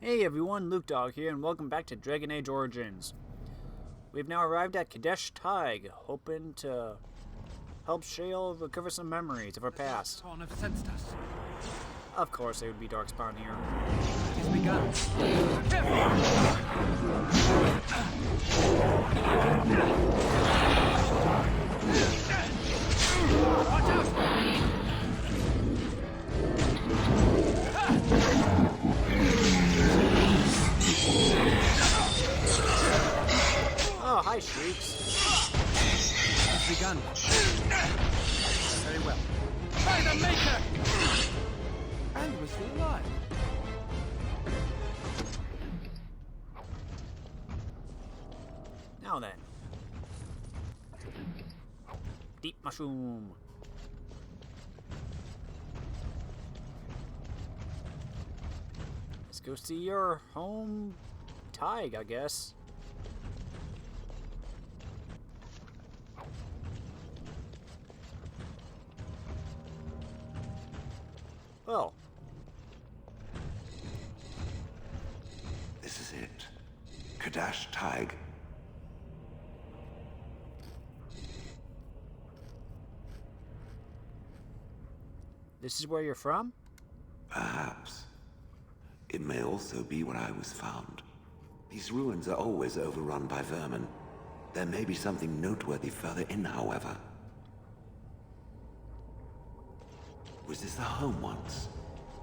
Hey everyone, Luke Dog here, and welcome back to Dragon Age Origins. We've now arrived at Cadesh Taig, hoping to help Shale recover some memories of her past. Have sensed us. Of course, they would be Darkspawn here. It has begun. Watch out! Oh, hi, Shrieks. It's begun. Very well. By the Maker! And we're still alive. Now then. Deep mushroom. Let's go see your home Taig, I guess. Well. This is it. Cadesh Taig. This is where you're from? Perhaps. It may also be where I was found. These ruins are always overrun by vermin. There may be something noteworthy further in, however. Was this a home once?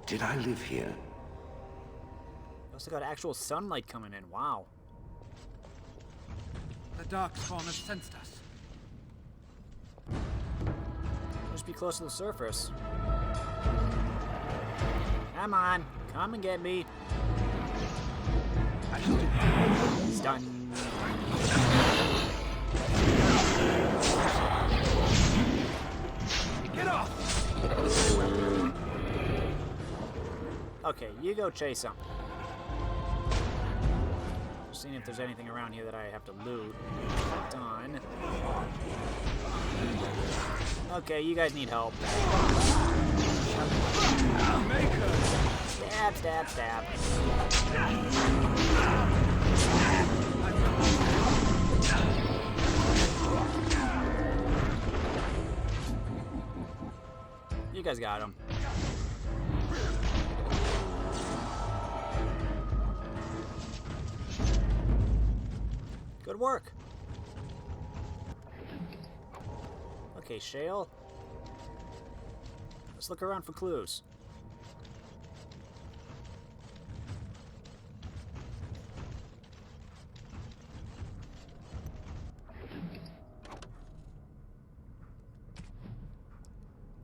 Did I live here? Also got actual sunlight coming in, wow. The Darkspawn have sensed us. Must be close to the surface. Come on, come and get me. I shall do it. Stun. Get off! Okay, you go chase him. Just seeing if there's anything around here that I have to loot. Done. Okay, you guys need help. Maker! Stab, stab, stab. You guys got him. Good work. Okay, Shale. Let's look around for clues.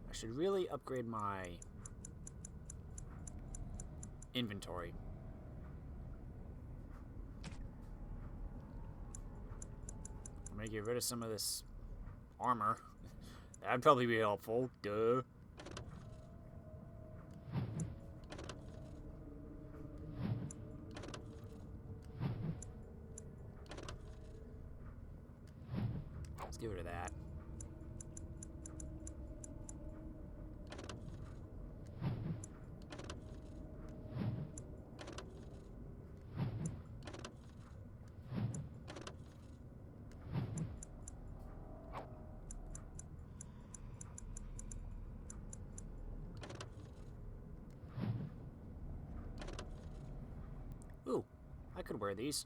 I should really upgrade my inventory. I'm gonna get rid of some of this armor. That'd probably be helpful. Duh. Let's get rid of that. Ooh, I could wear these.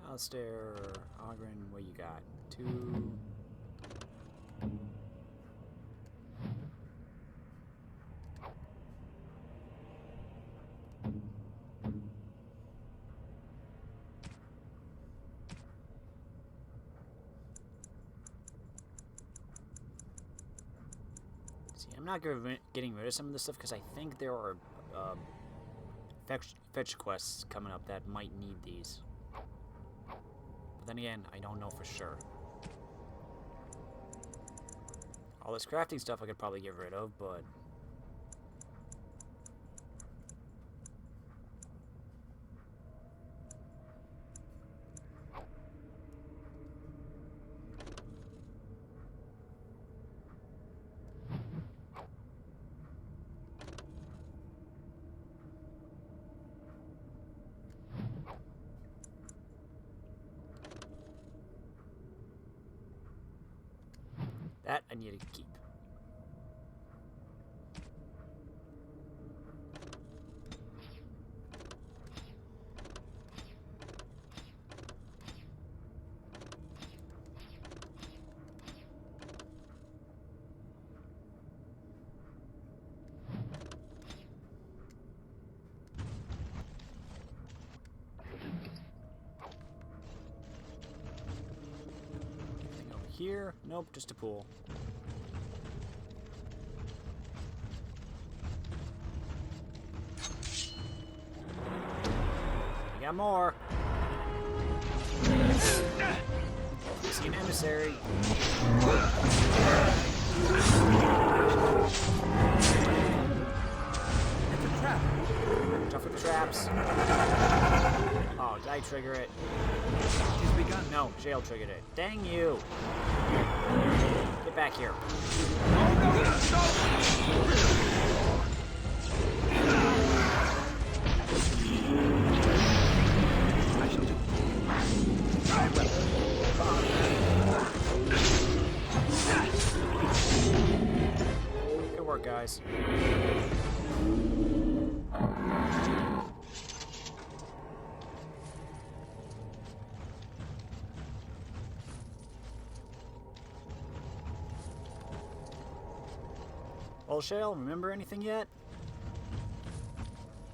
Alistair, Ogren, what you got? 2. See, I'm not getting rid of some of this stuff because I think there are fetch quests coming up that might need these. But then again, I don't know for sure. All this crafting stuff I could probably get rid of, but... that I need to keep. Anything over here? Nope, just a pool. We got more. See an emissary. It's a trap. Watch out for the traps. Oh, did I trigger it? It's begun. No, Jail triggered it. Dang you! Get back here. I shall do. Very well. Good work, guys. Well, Shale, remember anything yet?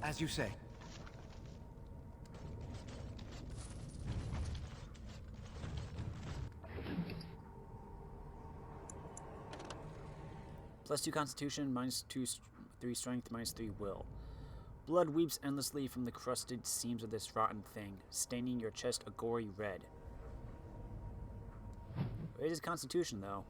As you say. +2 Constitution, -3 Strength, -3 Will. Blood weeps endlessly from the crusted seams of this rotten thing, staining your chest a gory red. It is Constitution, though.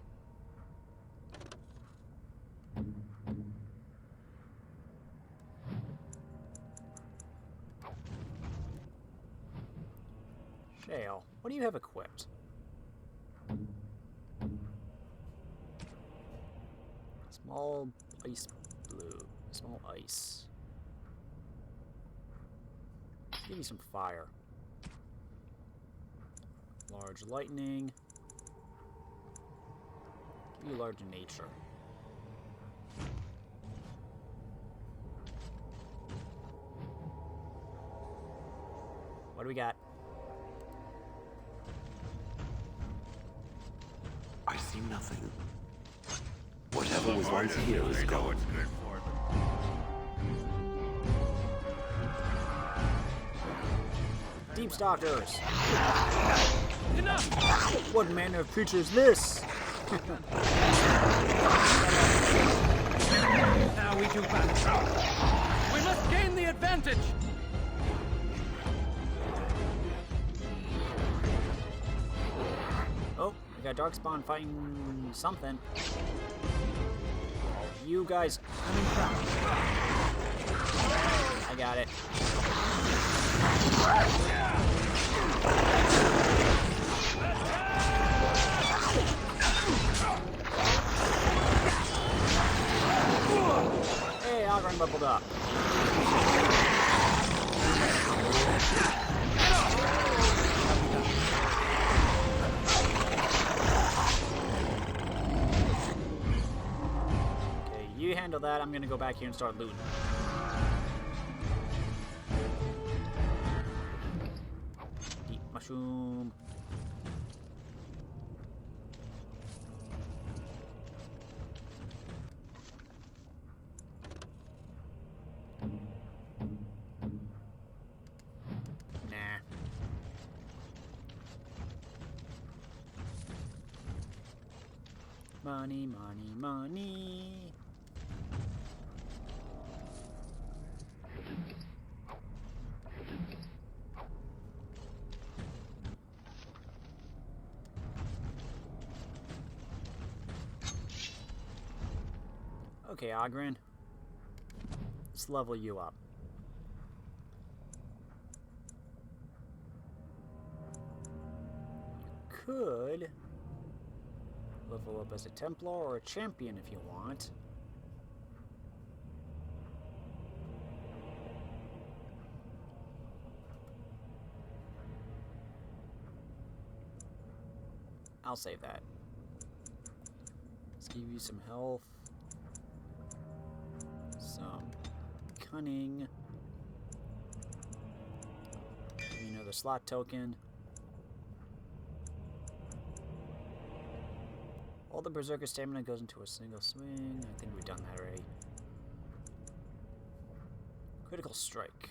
Shale, what do you have equipped? Small ice blue. Small ice. Give me some fire. Large lightning. Give me large nature. What do we got? I see nothing. Whatever was once here is gone. Deep Stalkers! Enough! What manner of creature is this? Now we do battle. We must gain the advantage! Oh, we got Darkspawn fighting something. You guys. I got it. Hey, Algren bubbled up. Okay, you handle that. I'm gonna go back here and start looting. Deep mushroom. Money, money, money. Okay, Ogren. Let's level you up. Could level up as a Templar or a Champion if you want. I'll save that. Let's give you some health. Some cunning. Give you another slot token. All the Berserker stamina goes into a single swing. I think we've done that already. Critical strike.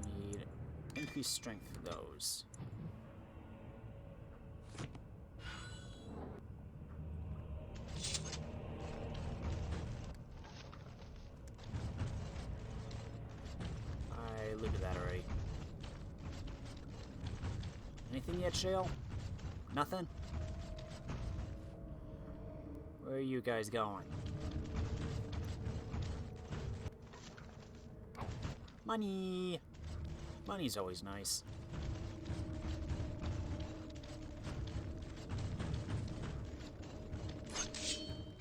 We need increased strength for those. I looted that already. Anything yet, Shale? Nothing? Where are you guys going? Money! Money's always nice.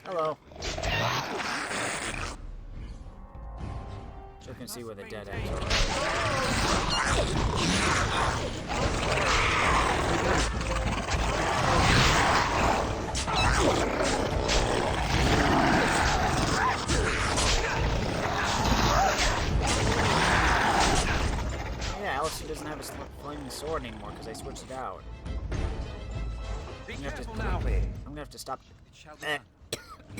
Hello. So you can see where the dead ends are. Yeah, Alistair doesn't have his flaming sword anymore because I switched it out. Be I'm gonna careful have to, now. I'm gonna have to stop. It shall be done.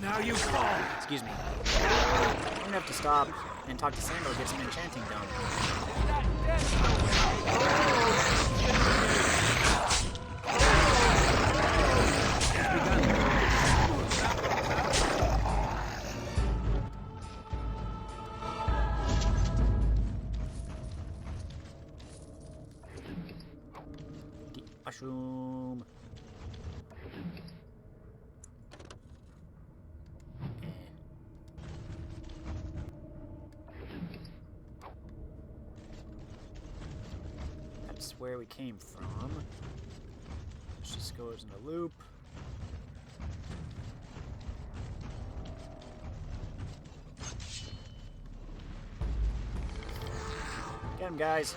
Now you fall. Excuse me. I'm gonna have to stop and talk to Sandal to get some enchanting done. Deep mushroom. That's where we came from. This just goes in a loop. Get him, guys.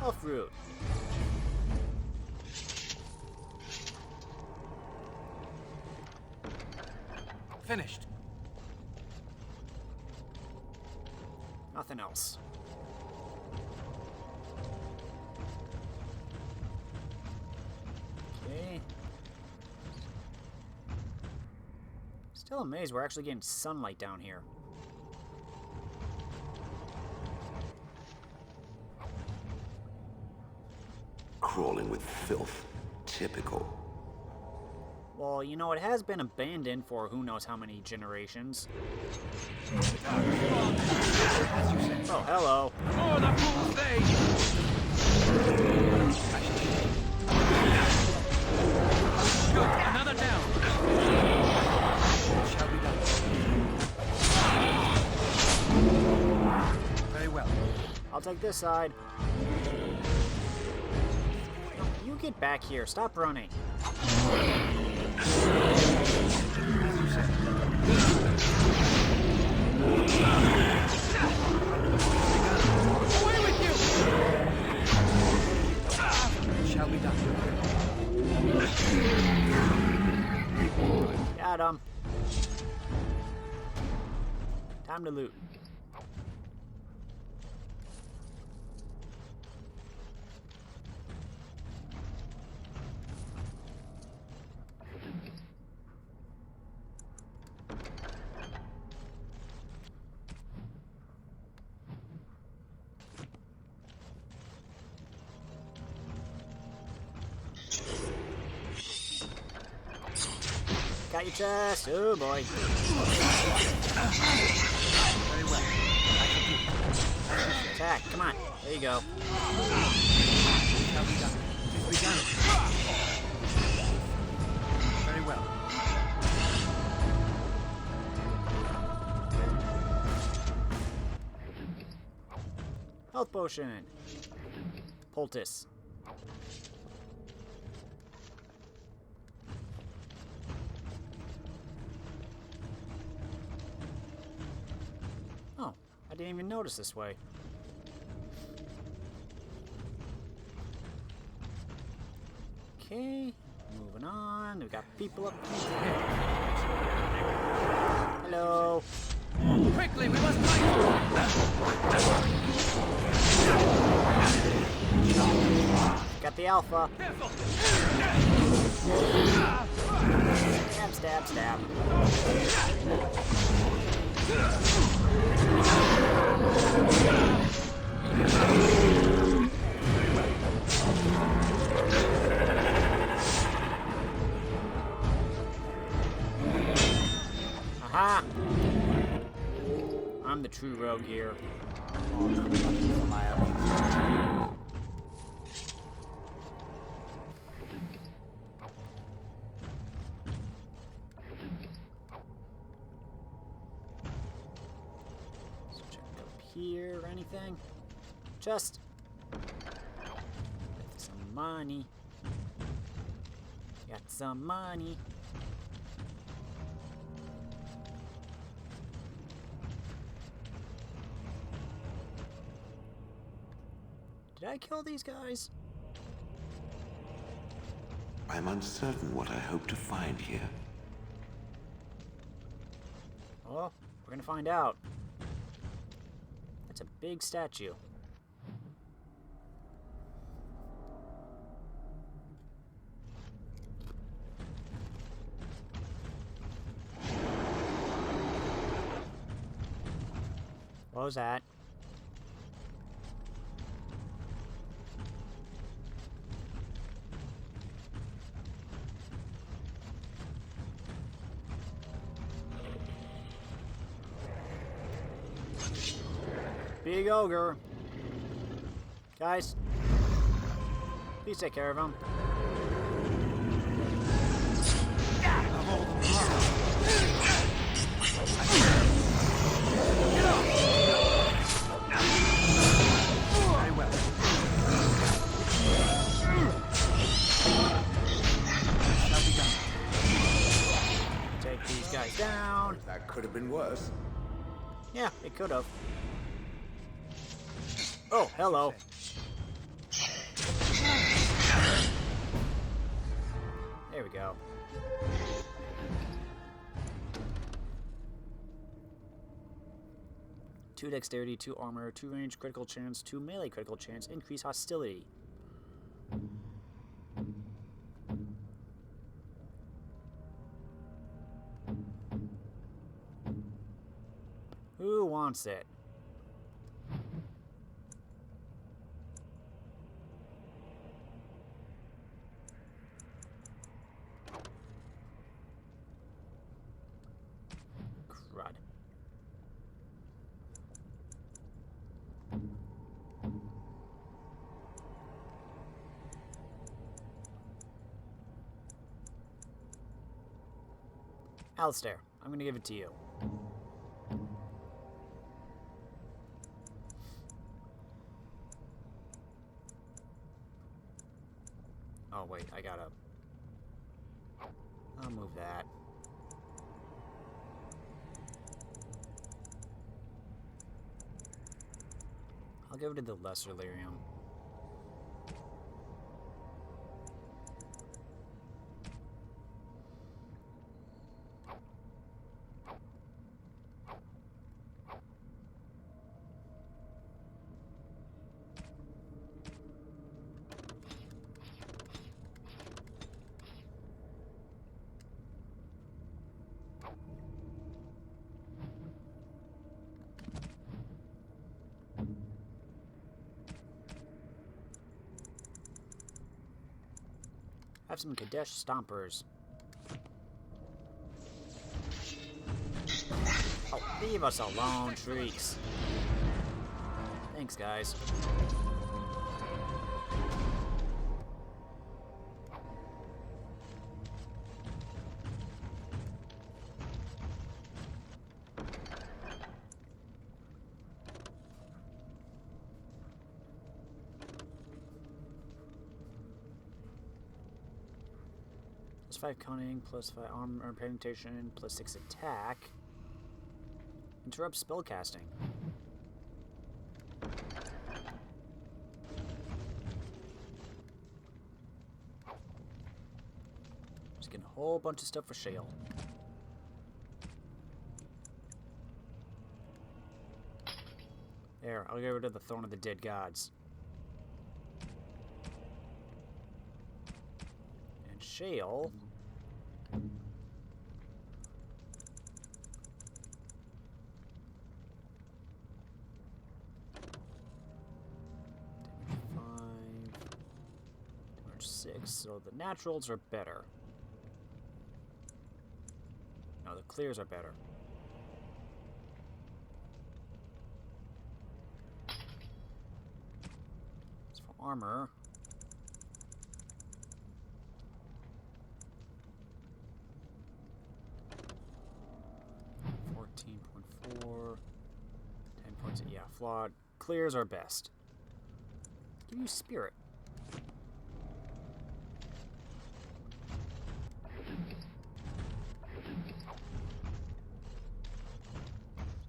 Oh, fruit. Finished. Nothing else. Okay. Still amazed we're actually getting sunlight down here. Crawling with filth. Typical. Well, you know, it has been abandoned for who knows how many generations. Oh, hello. For the fool's sake. Good. Another down. Shall be done. Very well. I'll take this side. No, you get back here. Stop running. Away with you! Shall be done. Got him. Time to loot. Got your chest. Oh boy. Very well. Attack. Come on. There you go. Shall be done. Tis begun. Very well. Health potion. Poultice. Oh, I didn't even notice this way. Okay, moving on. We got people up here. Hello. Quickly, we must fight! Got the alpha. Careful! Stab, stab, stab. Aha! I'm the true rogue here. Let's check up here or anything. Just some money. Got some money. Did I kill these guys? I'm uncertain what I hope to find here. Well, we're gonna find out. That's a big statue. What was that? Big ogre. Guys, please take care of him. Very well. Shall be done. Take these guys down. That could have been worse. Yeah, it could have. Oh, hello. There we go. Two dexterity, 2 armor, 2 range critical chance, 2 melee critical chance, increase hostility. Who wants it? Crud. Alistair, I'm gonna give it to you. Oh wait, I'll move that. I'll give it to the lesser lyrium. Have some Cadesh Stompers. Oh, leave us alone, Shrieks. Thanks, guys. +5 cunning, +5 armor penetration, +6 attack. Interrupt spellcasting. Just getting a whole bunch of stuff for Shale. There, I'll get rid of the Thorn of the Dead Gods. And Shale. Damage 6, so the naturals are better. No, the clears are better. As for armor, .4, 10 points. Yeah, flawed. Clears are best. Give you spirit.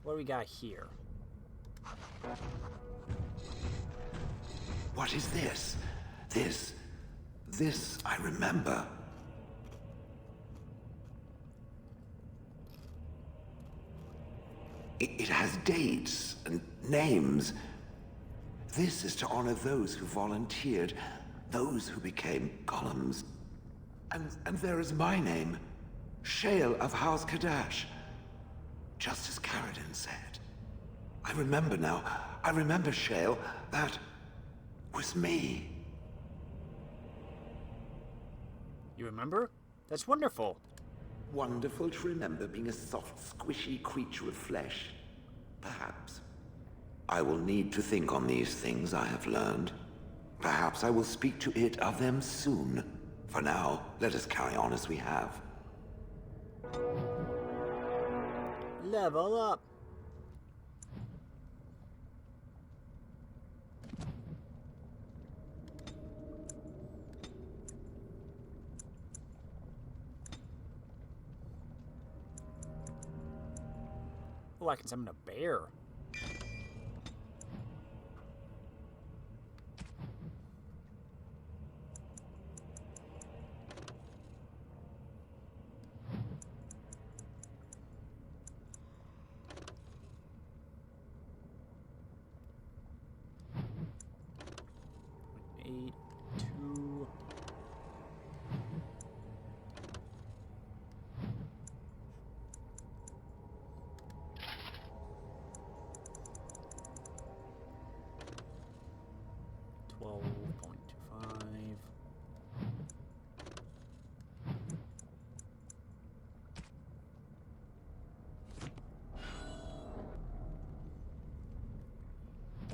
What do we got here? What is this? This I remember. It has dates and names. This is to honor those who volunteered, those who became golems. And there is my name, Shale of House Cadesh. Just as Caradin said. I remember now. I remember, Shale. That was me. You remember? That's wonderful. Wonderful to remember being a soft, squishy creature of flesh. Perhaps. I will need to think on these things I have learned. Perhaps I will speak to it of them soon. For now, let us carry on as we have. Level up. Oh, I can summon a bear.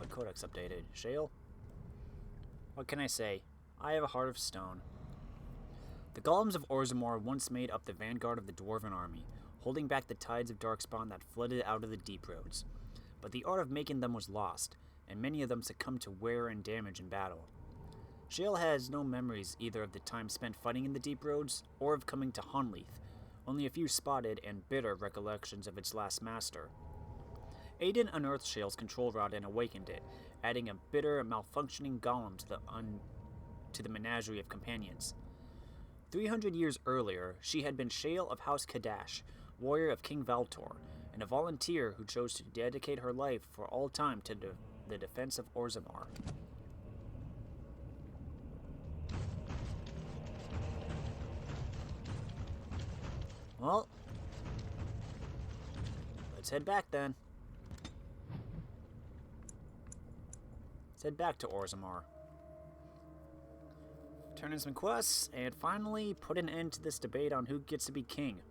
Codex updated. Shale? What can I say? I have a heart of stone. The golems of Orzammar once made up the vanguard of the Dwarven army, holding back the tides of darkspawn that flooded out of the deep roads. But the art of making them was lost, and many of them succumbed to wear and damage in battle. Shale has no memories either of the time spent fighting in the deep roads, or of coming to Honleith, only a few spotted and bitter recollections of its last master. Aiden unearthed Shale's control rod and awakened it, adding a bitter, malfunctioning golem to the menagerie of companions. 300 years earlier, she had been Shale of House Cadesh, warrior of King Valtor, and a volunteer who chose to dedicate her life for all time to the defense of Orzammar. Well, let's head back then. Let's head back to Orzammar. Turn in some quests, and finally put an end to this debate on who gets to be king.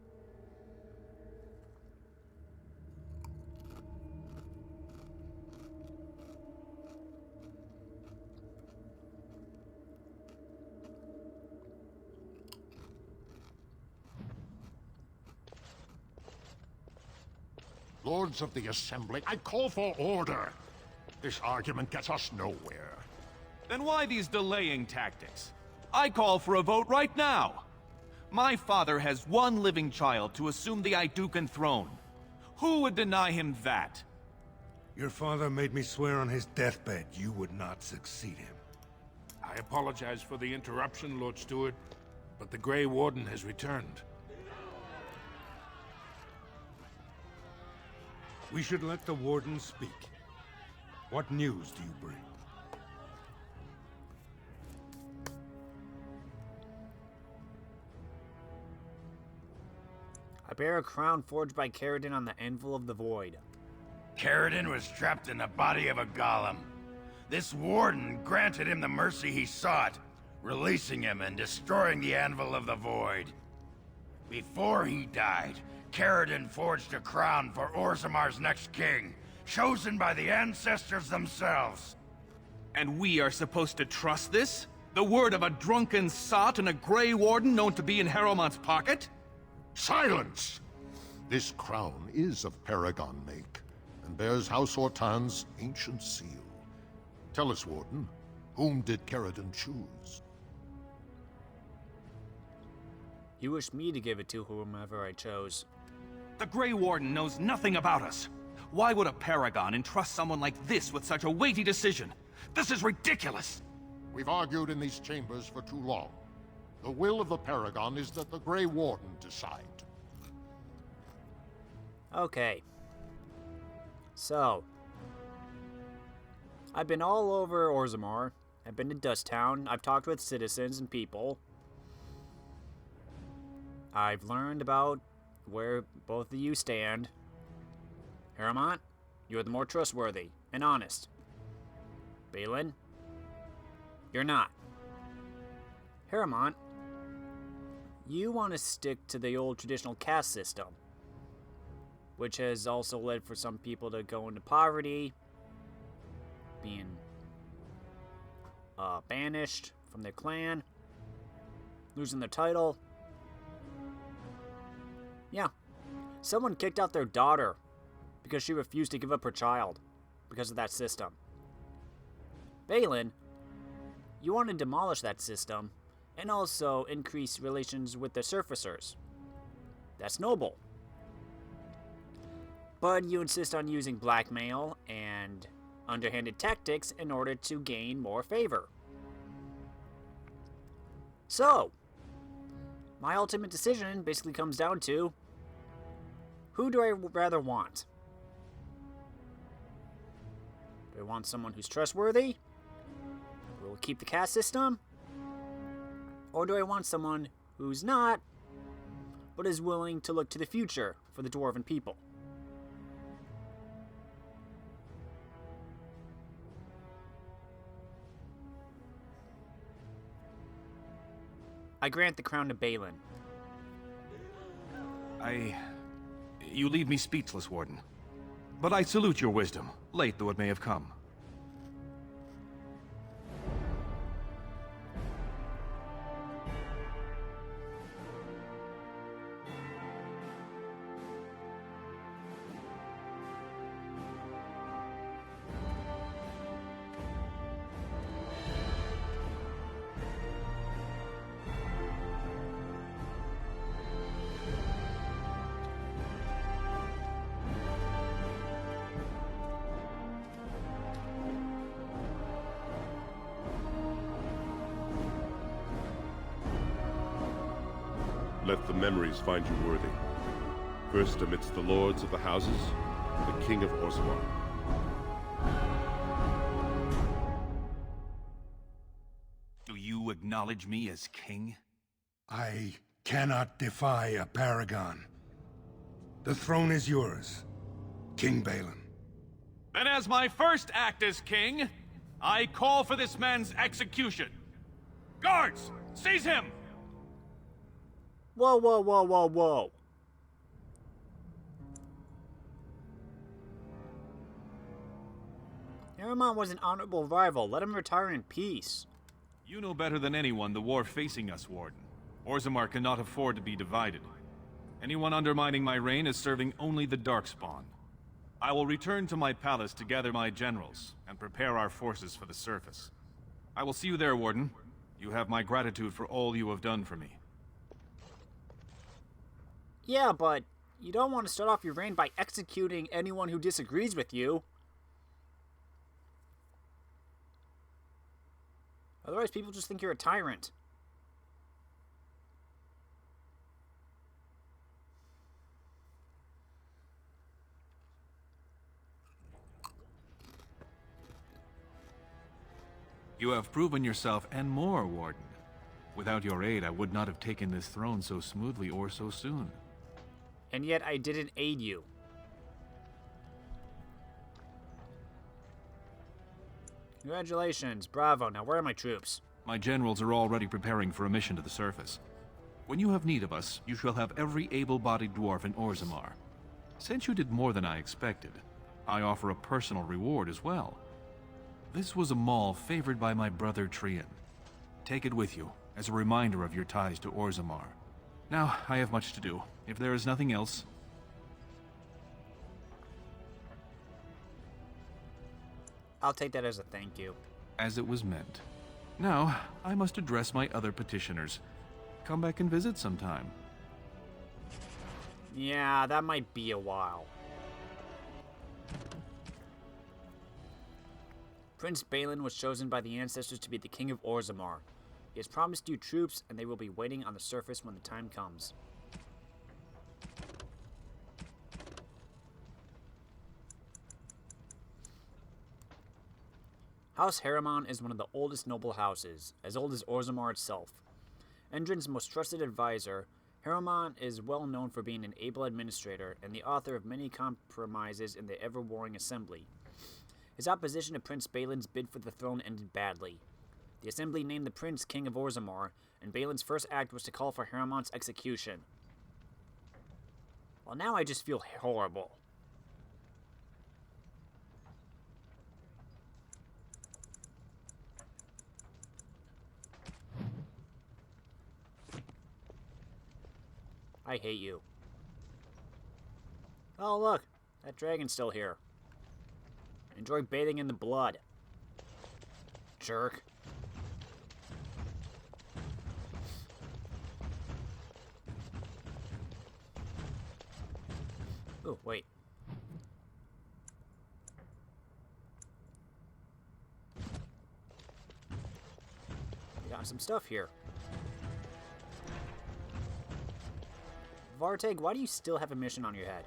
Lords of the Assembly, I call for order. This argument gets us nowhere. Then why these delaying tactics? I call for a vote right now. My father has one living child to assume the Idukan throne. Who would deny him that? Your father made me swear on his deathbed you would not succeed him. I apologize for the interruption, Lord Steward, but the Grey Warden has returned. We should let the Warden speak. What news do you bring? I bear a crown forged by Caradin on the anvil of the void. Caradin was trapped in the body of a golem. This warden granted him the mercy he sought, releasing him and destroying the anvil of the void. Before he died, Caradin forged a crown for Orzammar's next king, chosen by the ancestors themselves. And we are supposed to trust this? The word of a drunken sot and a Grey Warden known to be in Harrowmont's pocket? Silence! This crown is of Paragon make, and bears House Ortan's ancient seal. Tell us, Warden, whom did Caradin choose? You wish me to give it to whomever I chose. The Grey Warden knows nothing about us. Why would a Paragon entrust someone like this with such a weighty decision? This is ridiculous! We've argued in these chambers for too long. The will of the Paragon is that the Grey Warden decide. Okay. So, I've been all over Orzammar. I've been to Dusttown. I've talked with citizens and people. I've learned about where both of you stand. Harrowmont, you're the more trustworthy and honest. Balin, you're not. Harrowmont, you want to stick to the old traditional caste system, which has also led for some people to go into poverty, being banished from their clan, losing their title. Yeah, someone kicked out their daughter because she refused to give up her child because of that system. Balin, you want to demolish that system and also increase relations with the surfacers. That's noble. But you insist on using blackmail and underhanded tactics in order to gain more favor. So, my ultimate decision basically comes down to, who do I rather want? Do I want someone who's trustworthy, who will keep the caste system? Or do I want someone who's not, but is willing to look to the future for the Dwarven people? I grant the crown to Balin. You leave me speechless, Warden. But I salute your wisdom, late though it may have come. Let the memories find you worthy. First amidst the lords of the houses, the King of Orzammar. Do you acknowledge me as king? I cannot defy a paragon. The throne is yours, King Balin. Then as my first act as king, I call for this man's execution. Guards, seize him! Whoa, whoa, whoa, whoa, whoa. Harrowmont was an honorable rival. Let him retire in peace. You know better than anyone the war facing us, Warden. Orzammar cannot afford to be divided. Anyone undermining my reign is serving only the Darkspawn. I will return to my palace to gather my generals and prepare our forces for the surface. I will see you there, Warden. You have my gratitude for all you have done for me. Yeah, but you don't want to start off your reign by executing anyone who disagrees with you. Otherwise, people just think you're a tyrant. You have proven yourself and more, Warden. Without your aid, I would not have taken this throne so smoothly or so soon. And yet I didn't aid you. Congratulations, bravo. Now where are my troops? My generals are already preparing for a mission to the surface. When you have need of us, you shall have every able-bodied dwarf in Orzammar. Since you did more than I expected, I offer a personal reward as well. This was a mall favored by my brother Trian. Take it with you, as a reminder of your ties to Orzammar. Now, I have much to do. If there is nothing else... I'll take that as a thank you. As it was meant. Now, I must address my other petitioners. Come back and visit sometime. Yeah, that might be a while. Prince Balin was chosen by the ancestors to be the king of Orzammar. He has promised you troops, and they will be waiting on the surface when the time comes. House Harriman is one of the oldest noble houses, as old as Orzammar itself. Endrin's most trusted advisor, Harriman is well known for being an able administrator and the author of many compromises in the ever-warring assembly. His opposition to Prince Balin's bid for the throne ended badly. The assembly named the prince king of Orzammar, and Balin's first act was to call for Harriman's execution. Well, now I just feel horrible. I hate you. Oh, look. That dragon's still here. Enjoy bathing in the blood. Jerk. Ooh, wait. We got some stuff here. Varteg, why do you still have a mission on your head?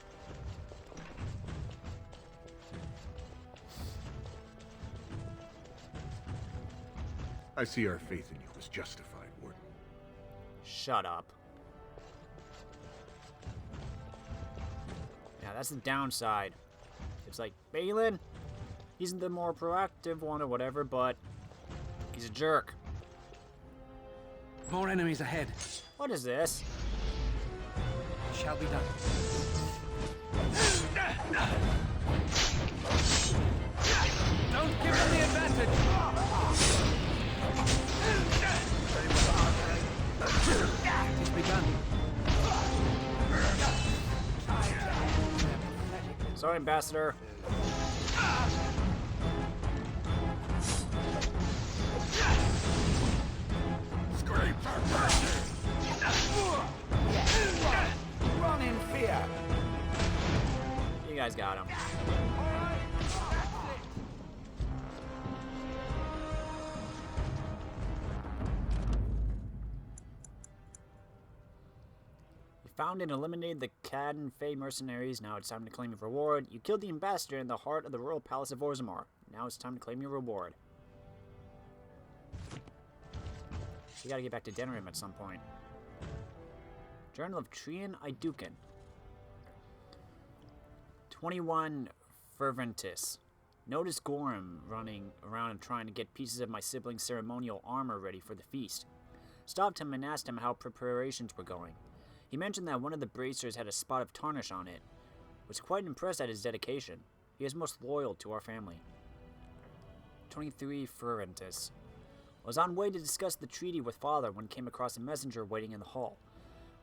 I see our faith in you was justified, Warden. Shut up. Yeah, that's the downside. It's like, Balin, he's the more proactive one or whatever, but he's a jerk. More enemies ahead. What is this? Shall be done. Don't give them the advantage! It is begun. Sorry, Ambassador. Scream for mercy! Run in fear! You guys got him. You found and eliminated the Cadesh Taig mercenaries. Now it's time to claim your reward. You killed the ambassador in the heart of the royal palace of Orzammar. Now it's time to claim your reward. You gotta get back to Denerim at some point. Journal of Trian Iduken. 21 Ferventus. Notice Gorham running around and trying to get pieces of my sibling's ceremonial armor ready for the feast. Stopped him and asked him how preparations were going. He mentioned that one of the bracers had a spot of tarnish on it. Was quite impressed at his dedication. He is most loyal to our family. 23 Ferventus. Was on way to discuss the treaty with father when came across a messenger waiting in the hall.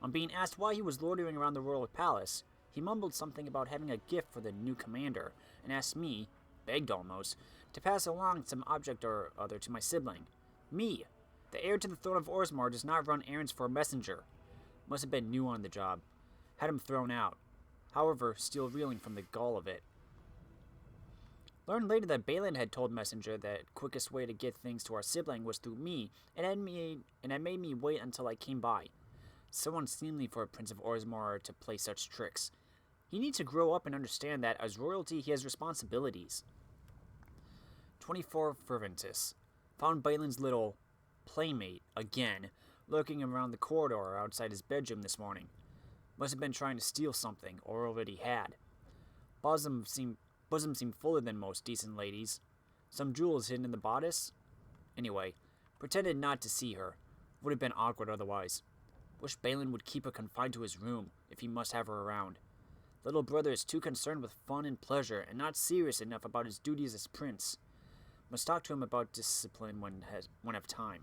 On being asked why he was loitering around the royal palace, He mumbled something about having a gift for the new commander, and asked me, begged almost, to pass along some object or other to my sibling. Me! The heir to the throne of Orzammar does not run errands for a messenger. Must have been new on the job. Had him thrown out. However, still reeling from the gall of it. Learned later that Balin had told Messenger that quickest way to get things to our sibling was through me, and had made me wait until I came by. So unseemly for a Prince of Orzammar to play such tricks. He needs to grow up and understand that, as royalty, he has responsibilities. 24 Ferventus. Found Balin's little playmate, again, lurking around the corridor outside his bedroom this morning. Must have been trying to steal something, or already had. Bosom seemed fuller than most decent ladies. Some jewels hidden in the bodice? Anyway, pretended not to see her. Would have been awkward otherwise. Wish Balin would keep her confined to his room, if he must have her around. Little brother is too concerned with fun and pleasure, and not serious enough about his duties as prince. Must talk to him about discipline when have time.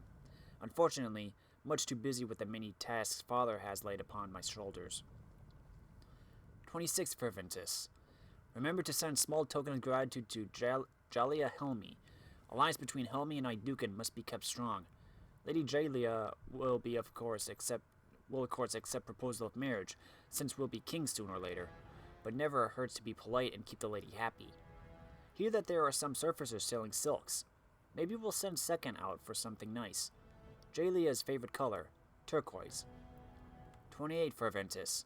Unfortunately, much too busy with the many tasks father has laid upon my shoulders. 26 Ferventus. Remember to send small token of gratitude to Jalia Helmi. Alliance between Helmi and Iduken must be kept strong. Lady Jalia will of course accept proposal of marriage, since we'll be king sooner or later. But never hurts to be polite and keep the lady happy. Hear that there are some surfacers selling silks. Maybe we'll send Second out for something nice. Jalia's favorite color, turquoise. 28 Ferventus.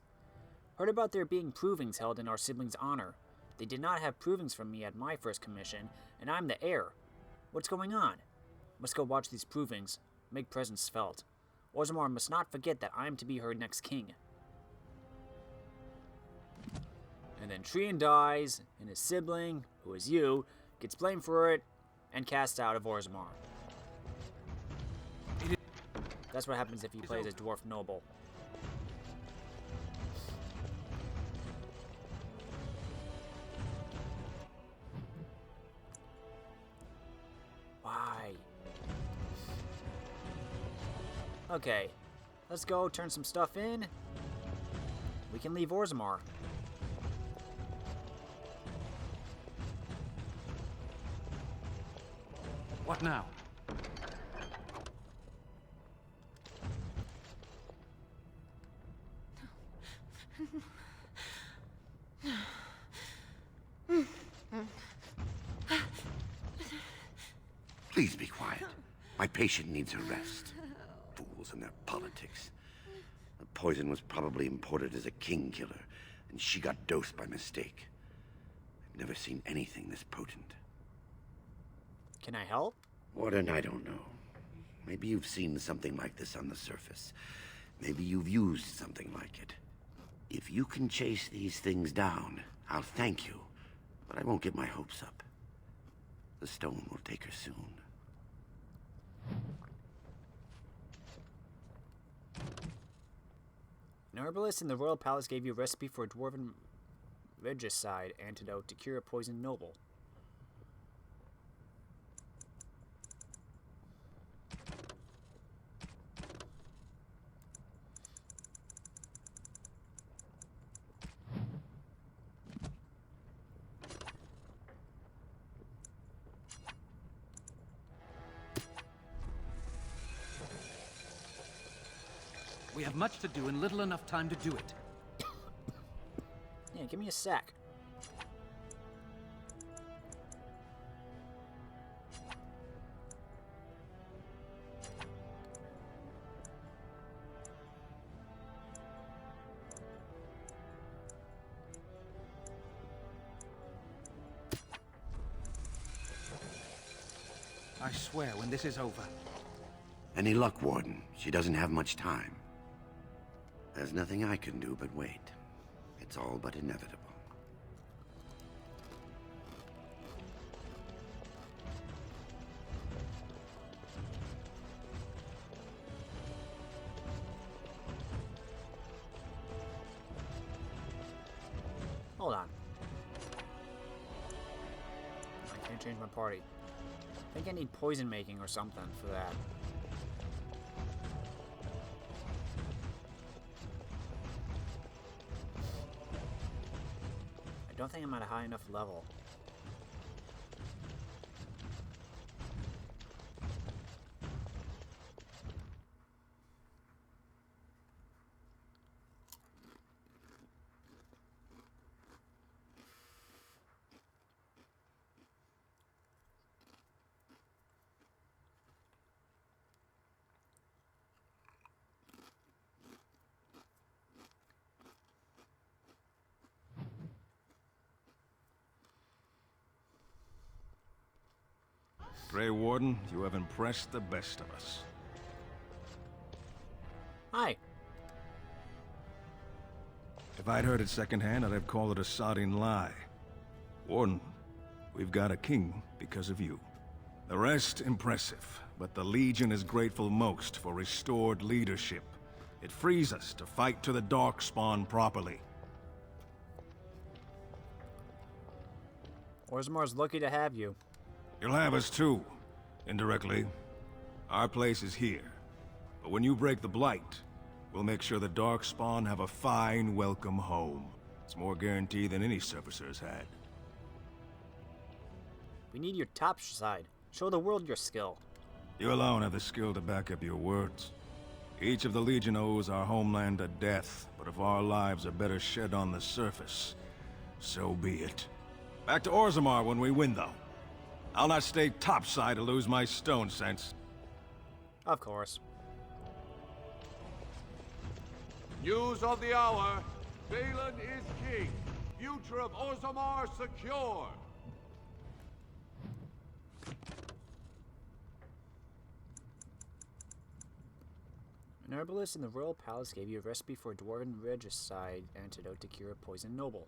Heard about there being provings held in our siblings' honor. They did not have provings from me at my first commission, and I'm the heir. What's going on? Must go watch these provings, make presence felt. Orzammar must not forget that I am to be her next king. And then Trian dies, and his sibling, who is you, gets blamed for it, and cast out of Orzammar. That's what happens if he plays a dwarf noble. Why? Okay, let's go turn some stuff in. We can leave Orzammar. What now? Please be quiet. My patient needs a rest. Fools and their politics. The poison was probably imported as a king killer, and she got dosed by mistake. I've never seen anything this potent. Can I help? Warden, I don't know. Maybe you've seen something like this on the surface. Maybe you've used something like it. If you can chase these things down, I'll thank you. But I won't get my hopes up. The stone will take her soon. An herbalist in the royal palace gave you a recipe for a dwarven regicide antidote to cure a poisoned noble. We have much to do and little enough time to do it. Yeah, give me a sec. I swear when this is over. Any luck, Warden? She doesn't have much time. There's nothing I can do but wait. It's all but inevitable. Hold on. I can't change my party. I think I need poison making or something for that. don't think I'm at a high enough level. Grey Warden, you have impressed the best of us. Hi. If I'd heard it secondhand, I'd have called it a sodding lie. Warden, we've got a king because of you. The rest, impressive, but the Legion is grateful most for restored leadership. It frees us to fight to the Darkspawn properly. Orzammar's lucky to have you. You'll have us too, indirectly. Our place is here. But when you break the Blight, we'll make sure the Darkspawn have a fine welcome home. It's more guarantee than any servicer's had. We need your top side. Show the world your skill. You alone have the skill to back up your words. Each of the Legion owes our homeland a death, but if our lives are better shed on the surface, so be it. Back to Orzammar when we win, though. I'll not stay topside to lose my stone sense. Of course. News of the hour. Balin is king. Future of Orzammar secure. An herbalist in the royal palace gave you a recipe for a dwarven regicide antidote to cure a poison noble.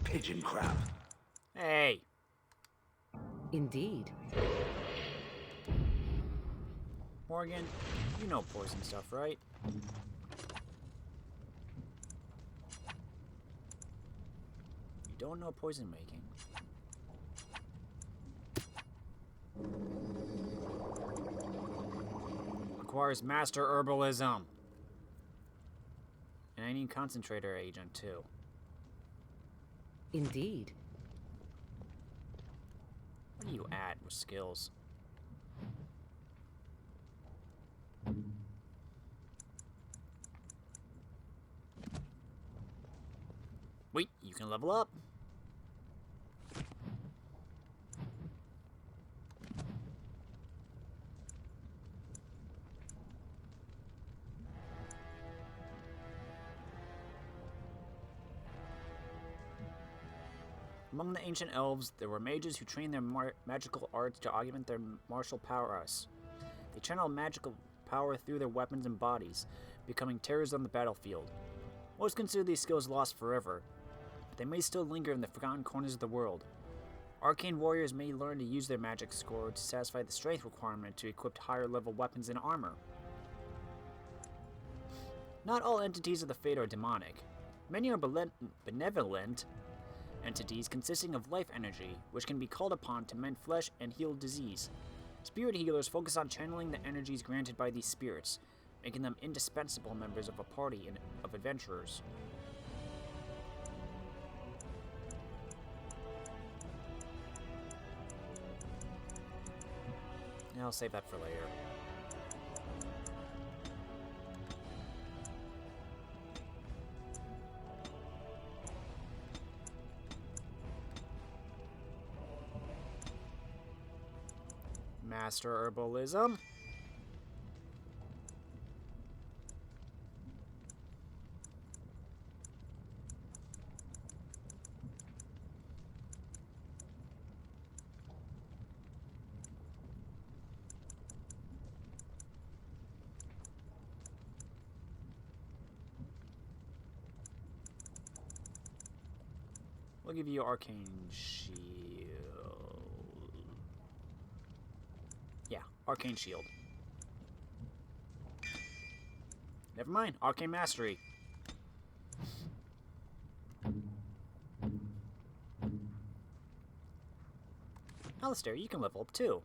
Pigeon crab. Hey! Indeed. Morgan, you know poison stuff, right? You don't know poison making. Requires master herbalism. And I need concentrator agent too. Indeed. What are you at with skills? Wait, you can level up. Among the ancient elves, there were mages who trained their magical arts to augment their martial prowess. They channeled magical power through their weapons and bodies, becoming terrors on the battlefield. Most consider these skills lost forever, but they may still linger in the forgotten corners of the world. Arcane warriors may learn to use their magic score to satisfy the strength requirement to equip higher level weapons and armor. Not all entities of the Fate are demonic. Many are benevolent entities consisting of life energy, which can be called upon to mend flesh and heal disease. Spirit healers focus on channeling the energies granted by these spirits, making them indispensable members of a party of adventurers. Yeah, I'll save that for later. Master herbalism. We'll give you arcane shield. Yeah, arcane shield. Never mind, arcane mastery. Alistair, you can level up too.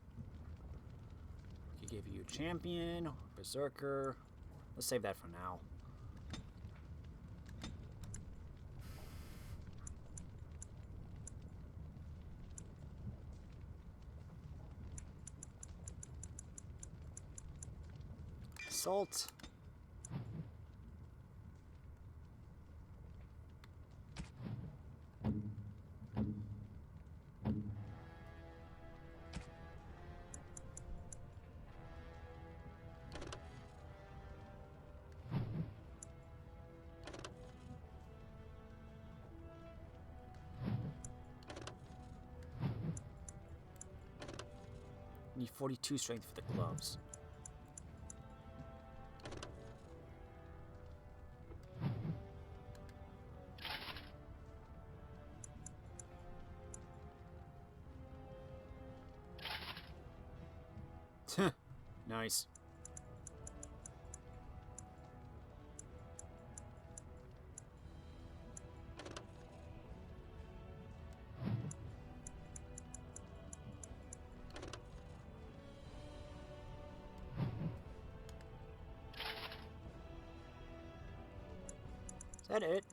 We could give you champion, berserker. Let's save that for now. Assault. Need 42 strength for the gloves. Nice. Is that it?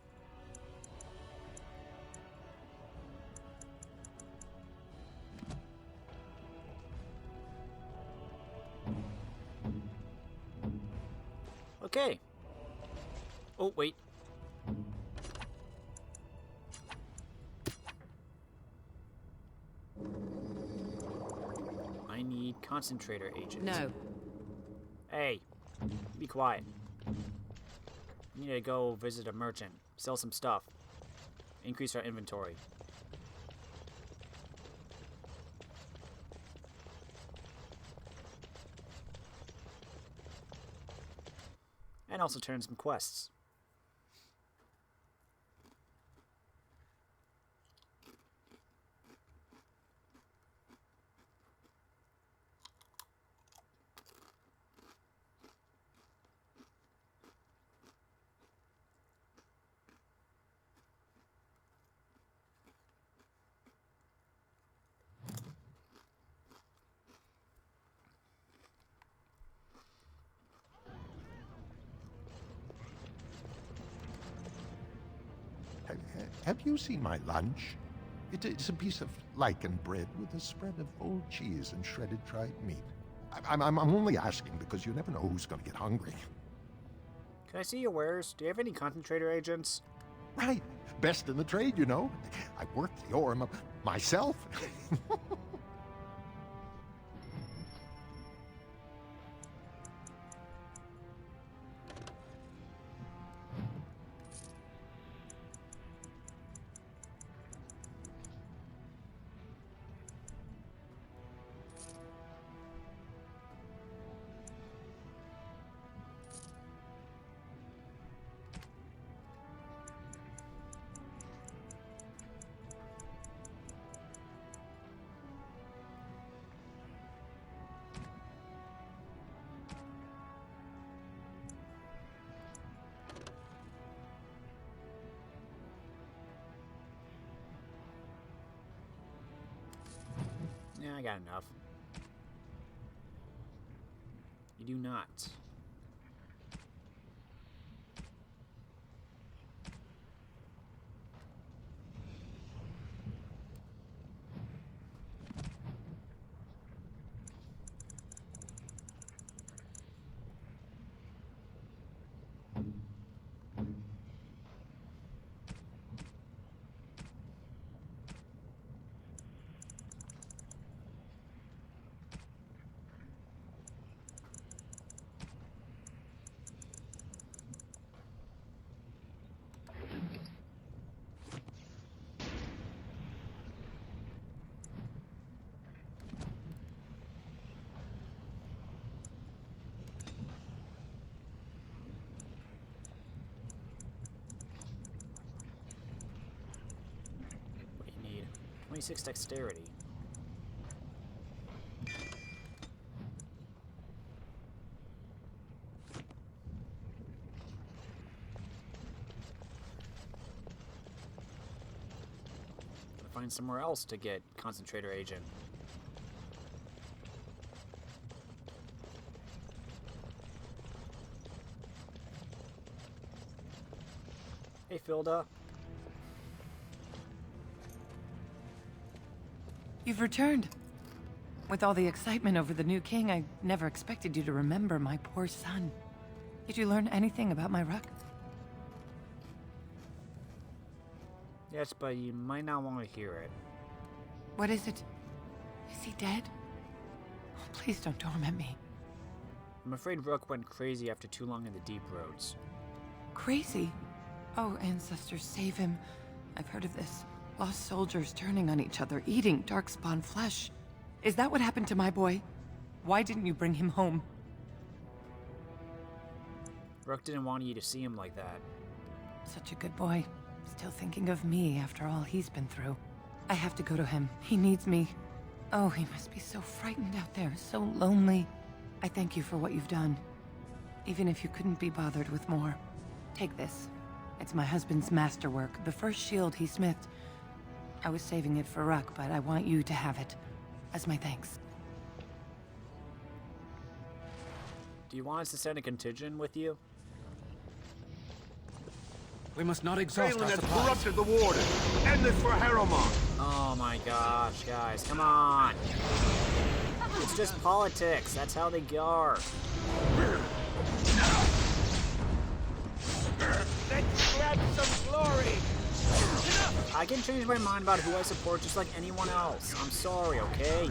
Okay. Oh, wait. I need concentrator agent. No. Hey, be quiet. We need to go visit a merchant, sell some stuff, increase our inventory. And also turn some quests. Have you seen my lunch? It's a piece of lichen bread with a spread of old cheese and shredded dried meat. I'm only asking because you never know who's going to get hungry. Can I see your wares? Do you have any concentrator agents? Right. Best in the trade, you know. I worked the ore myself. Yeah, I got enough. You do not. What do you need? 26 dexterity. Gotta find somewhere else to get concentrator agent. Hey, Filda. You've returned. With all the excitement over the new king, I never expected you to remember my poor son. Did you learn anything about my Ruck? Yes, but you might not want to hear it. What is it? Is he dead? Oh, please don't torment me. I'm afraid Rook went crazy after too long in the deep roads. Crazy? Oh, ancestors, save him. I've heard of this. Lost soldiers turning on each other, eating darkspawn flesh. Is that what happened to my boy? Why didn't you bring him home? Rook didn't want you to see him like that. Such a good boy. Still thinking of me after all he's been through. I have to go to him. He needs me. Oh, he must be so frightened out there, so lonely. I thank you for what you've done. Even if you couldn't be bothered with more. Take this. It's my husband's masterwork, the first shield he smithed. I was saving it for Ruck, but I want you to have it. As my thanks. Do you want us to send a contingent with you? We must not exhaust Balin our has supplies. corrupted the Warden. End this for Harrowmont. Oh my gosh, guys, come on! It's just politics, that's how they go. Let's grab some glory. I can change my mind about who I support just like anyone else. I'm sorry, okay?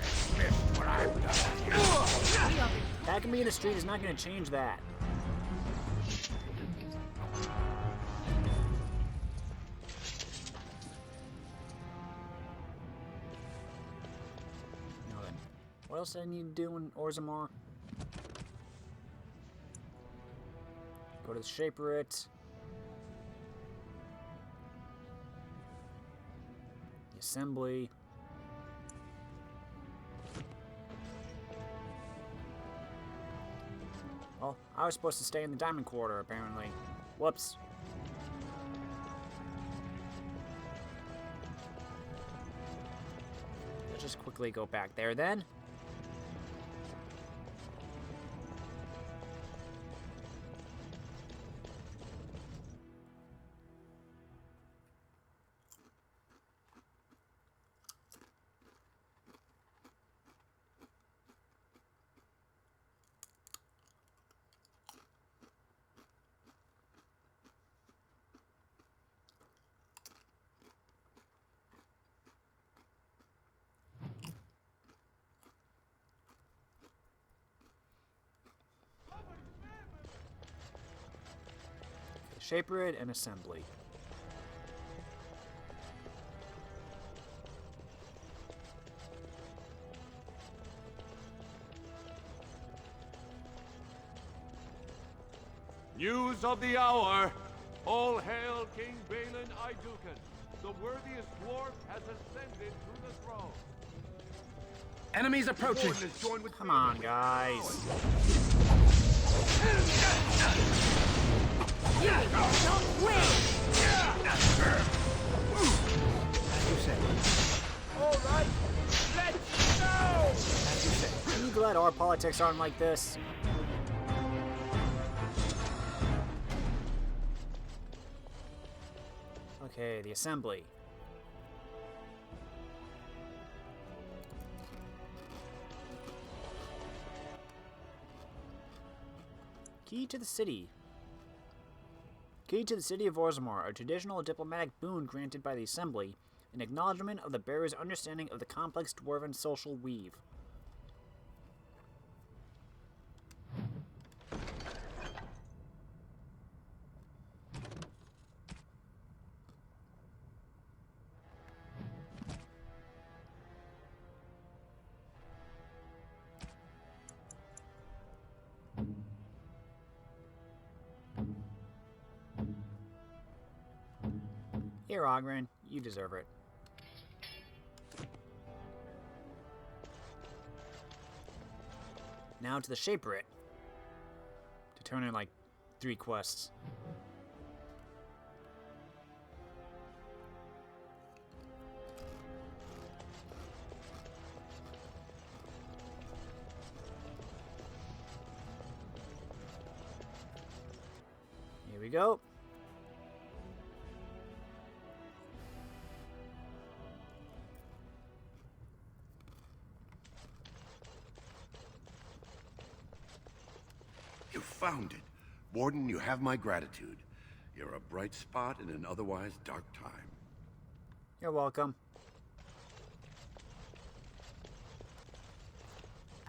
Attacking me in the street is not going to change that. Now then, what else do I need to do in Orzammar? Go to the Shaperit. Assembly. Well, I was supposed to stay in the Diamond Quarter, apparently. Whoops. Let's just quickly go back there then. Shaperit and Assembly. News of the hour. All hail King Balin Idukan. The worthiest dwarf has ascended to the throne. Enemies The approaching. Warden has joined with Come on, guys. Don't win! As you say. All right, let's go! As you say. Are you glad our politics aren't like this? Okay, the Assembly. Key to the city. Key to the city of Orzammar, a traditional diplomatic boon granted by the Assembly, in acknowledgement of the bearer's understanding of the complex dwarven social weave. Here, Ogren, you deserve it. Now to the Shaperit. To turn in like 3 quests. Here we go. found it. Warden, you have my gratitude. You're a bright spot in an otherwise dark time. You're welcome.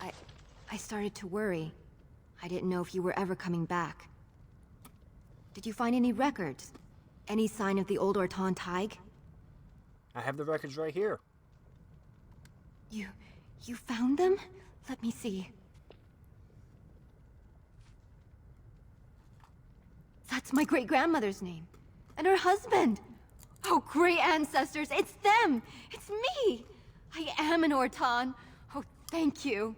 I started to worry. I didn't know if you were ever coming back. Did you find any records? Any sign of the old Orzammar Taig? I have the records right here. You found them? Let me see. That's my great-grandmother's name. And her husband! Oh, great ancestors, it's them! It's me! I am an Orzammar. Oh, thank you.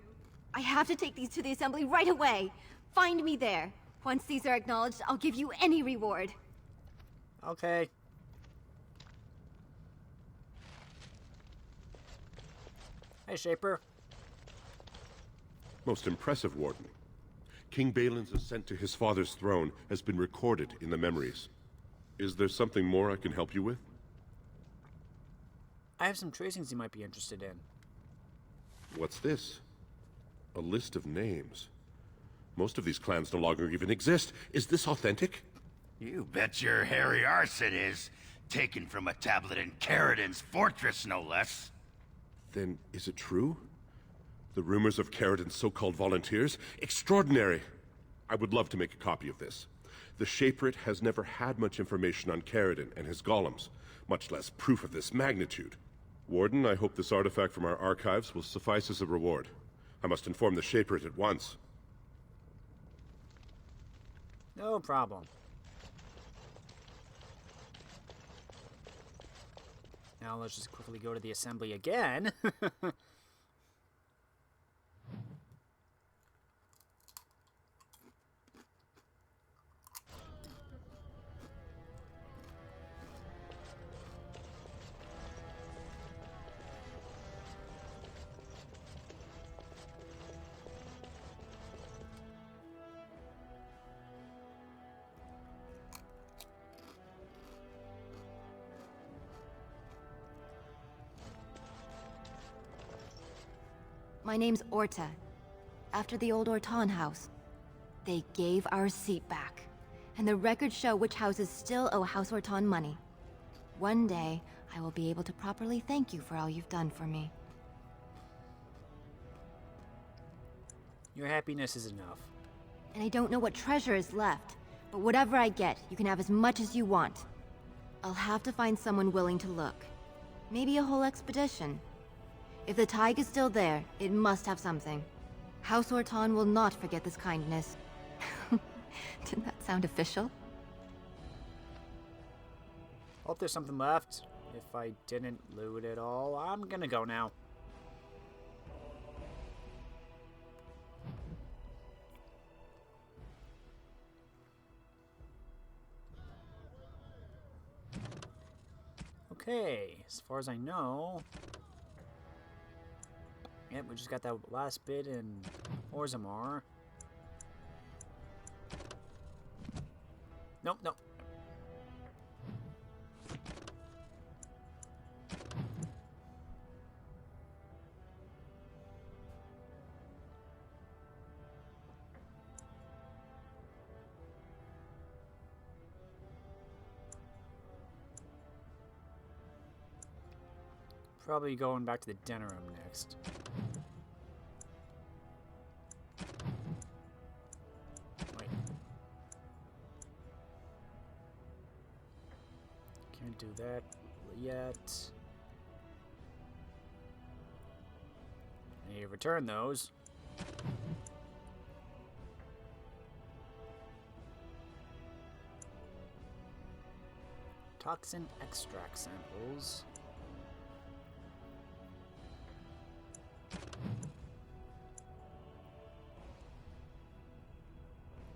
I have to take these to the assembly right away. Find me there. Once these are acknowledged, I'll give you any reward. Okay. Hey, Shaper. Most impressive, Warden. King Balin's ascent to his father's throne has been recorded in the memories. Is there something more I can help you with? I have some tracings you might be interested in. What's this? A list of names. Most of these clans no longer even exist. Is this authentic? You bet your hairy arse it is. Taken from a tablet in Caridin's fortress, no less. Then is it true? The rumors of Caridin's so-called volunteers? Extraordinary! I would love to make a copy of this. The Shaperate has never had much information on Caridin and his golems, much less proof of this magnitude. Warden, I hope this artifact from our archives will suffice as a reward. I must inform the Shaperate at once. No problem. Now let's just quickly go to the assembly again. My name's Orta. After the old Orzammar house. They gave our seat back. And the records show which houses still owe House Orzammar money. One day, I will be able to properly thank you for all you've done for me. Your happiness is enough. And I don't know what treasure is left, but whatever I get, you can have as much as you want. I'll have to find someone willing to look. Maybe a whole expedition. If the Taig is still there, it must have something. House Orzammar will not forget this kindness. Didn't that sound official? Hope there's something left. If I didn't loot it all, I'm gonna go now. Okay, as far as I know... Yep, we just got that last bit in Orzammar. Nope, nope. Probably going back to the dinner room next. Wait. Can't do that yet. I need to return those. Toxin extract samples.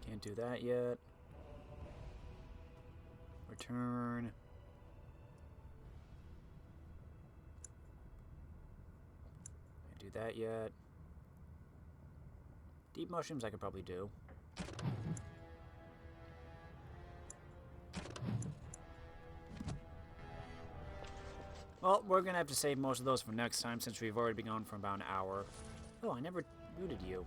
Can't do that yet. Return. Can't do that yet. Deep mushrooms I could probably do. Well, we're gonna have to save most of those for next time since we've already been gone for about an hour. Oh, I never looted you.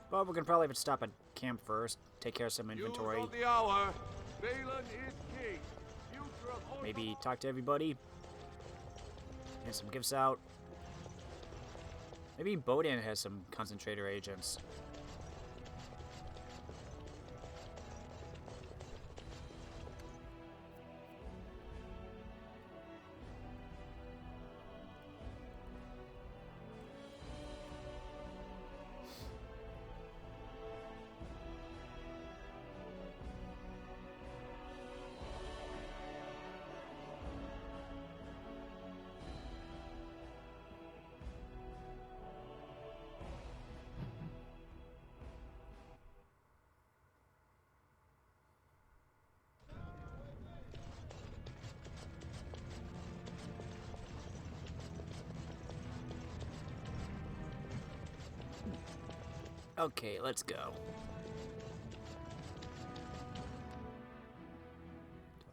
Well, we're gonna probably stop at camp first, take care of some inventory. News of the hour. Balin is king. Future of Orzammar. Maybe talk to everybody. Get some gifts out. Maybe Bodan has some concentrator agents. Okay, let's go.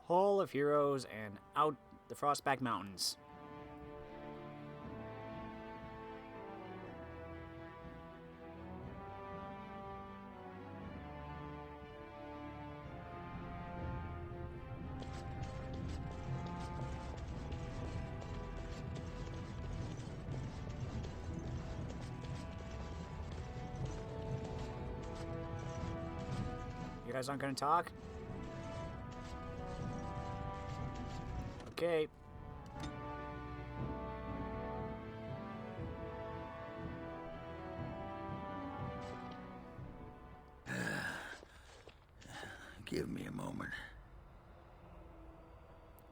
Hall of Heroes and out the Frostback Mountains. You guys aren't gonna talk? Okay. Give me a moment.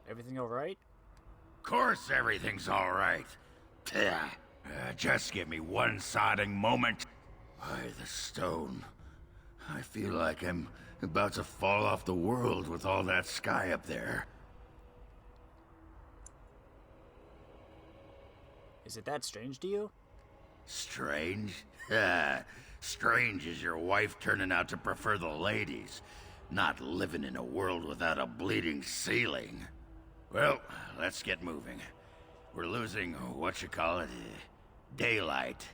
Everything alright? Of course everything's alright. Just give me one sodding moment. By the stone. I feel like I'm about to fall off the world with all that sky up there. Is it that strange to you? Strange? Strange is your wife turning out to prefer the ladies, not living in a world without a bleeding ceiling. Well, let's get moving. We're losing, daylight.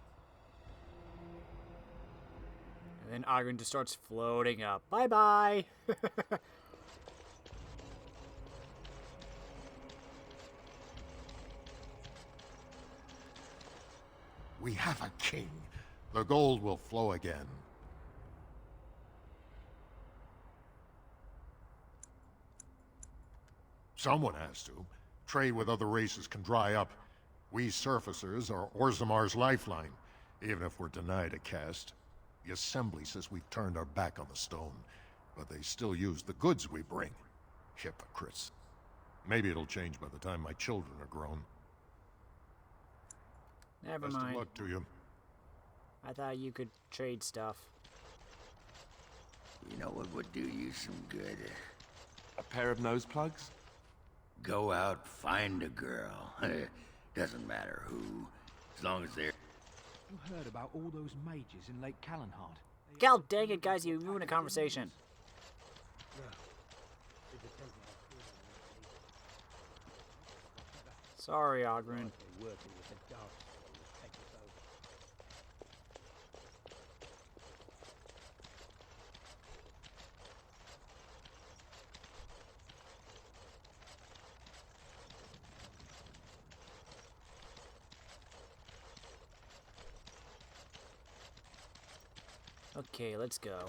And then Ogren just starts floating up. Bye-bye! We have a king. The gold will flow again. Someone has to. Trade with other races can dry up. We surfacers are Orzammar's lifeline, even if we're denied a caste. The Assembly says we've turned our back on the stone, but they still use the goods we bring. Hypocrites. Maybe it'll change by the time my children are grown. Never Best mind. of luck to you. I thought you could trade stuff. You know what would do you some good? A pair of nose plugs? Go out, find a girl. Doesn't matter who, as long as they're... You heard about all those mages in Lake Callanhard? God dang it, guys, you ruined a conversation. Sorry, Ogren. Okay, let's go.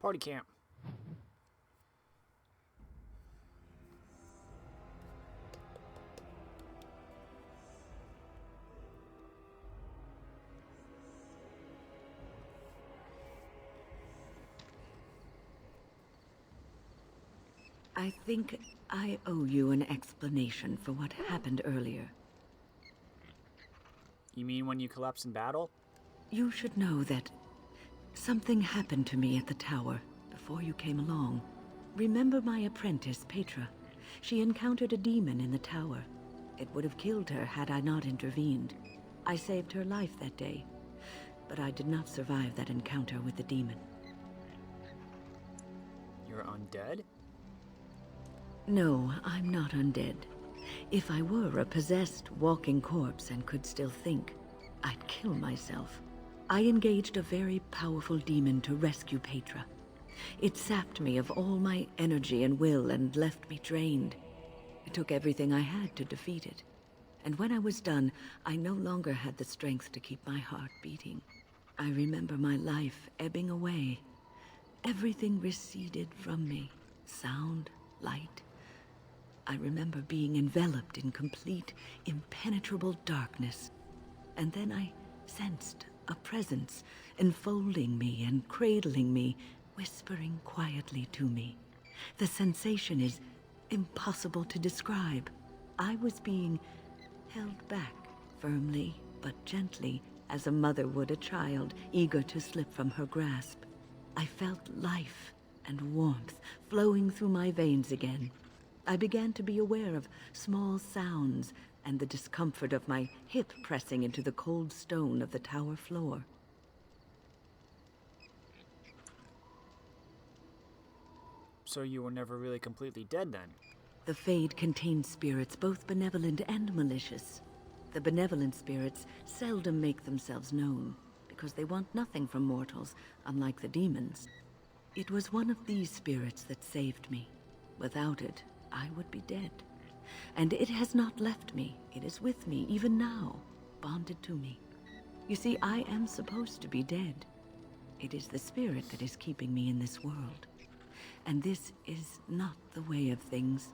Party camp. I think I owe you an explanation for what happened earlier. You mean when you collapsed in battle? You should know that something happened to me at the tower before you came along. Remember my apprentice, Petra? She encountered a demon in the tower. It would have killed her had I not intervened. I saved her life that day, but I did not survive that encounter with the demon. You're undead? No, I'm not undead. If I were a possessed walking corpse and could still think, I'd kill myself. I engaged a very powerful demon to rescue Petra. It sapped me of all my energy and will and left me drained. It took everything I had to defeat it. And when I was done, I no longer had the strength to keep my heart beating. I remember my life ebbing away. Everything receded from me. Sound, light. I remember being enveloped in complete, impenetrable darkness. And then I sensed a presence enfolding me and cradling me, whispering quietly to me. The sensation is impossible to describe. I was being held back, firmly but gently, as a mother would a child, eager to slip from her grasp. I felt life and warmth flowing through my veins again. I began to be aware of small sounds and the discomfort of my hip pressing into the cold stone of the tower floor. So you were never really completely dead then? The Fade contains spirits both benevolent and malicious. The benevolent spirits seldom make themselves known, because they want nothing from mortals, unlike the demons. It was one of these spirits that saved me. Without it, I would be dead. And it has not left me. It is with me, even now, bonded to me. You see, I am supposed to be dead. It is the spirit that is keeping me in this world. And this is not the way of things.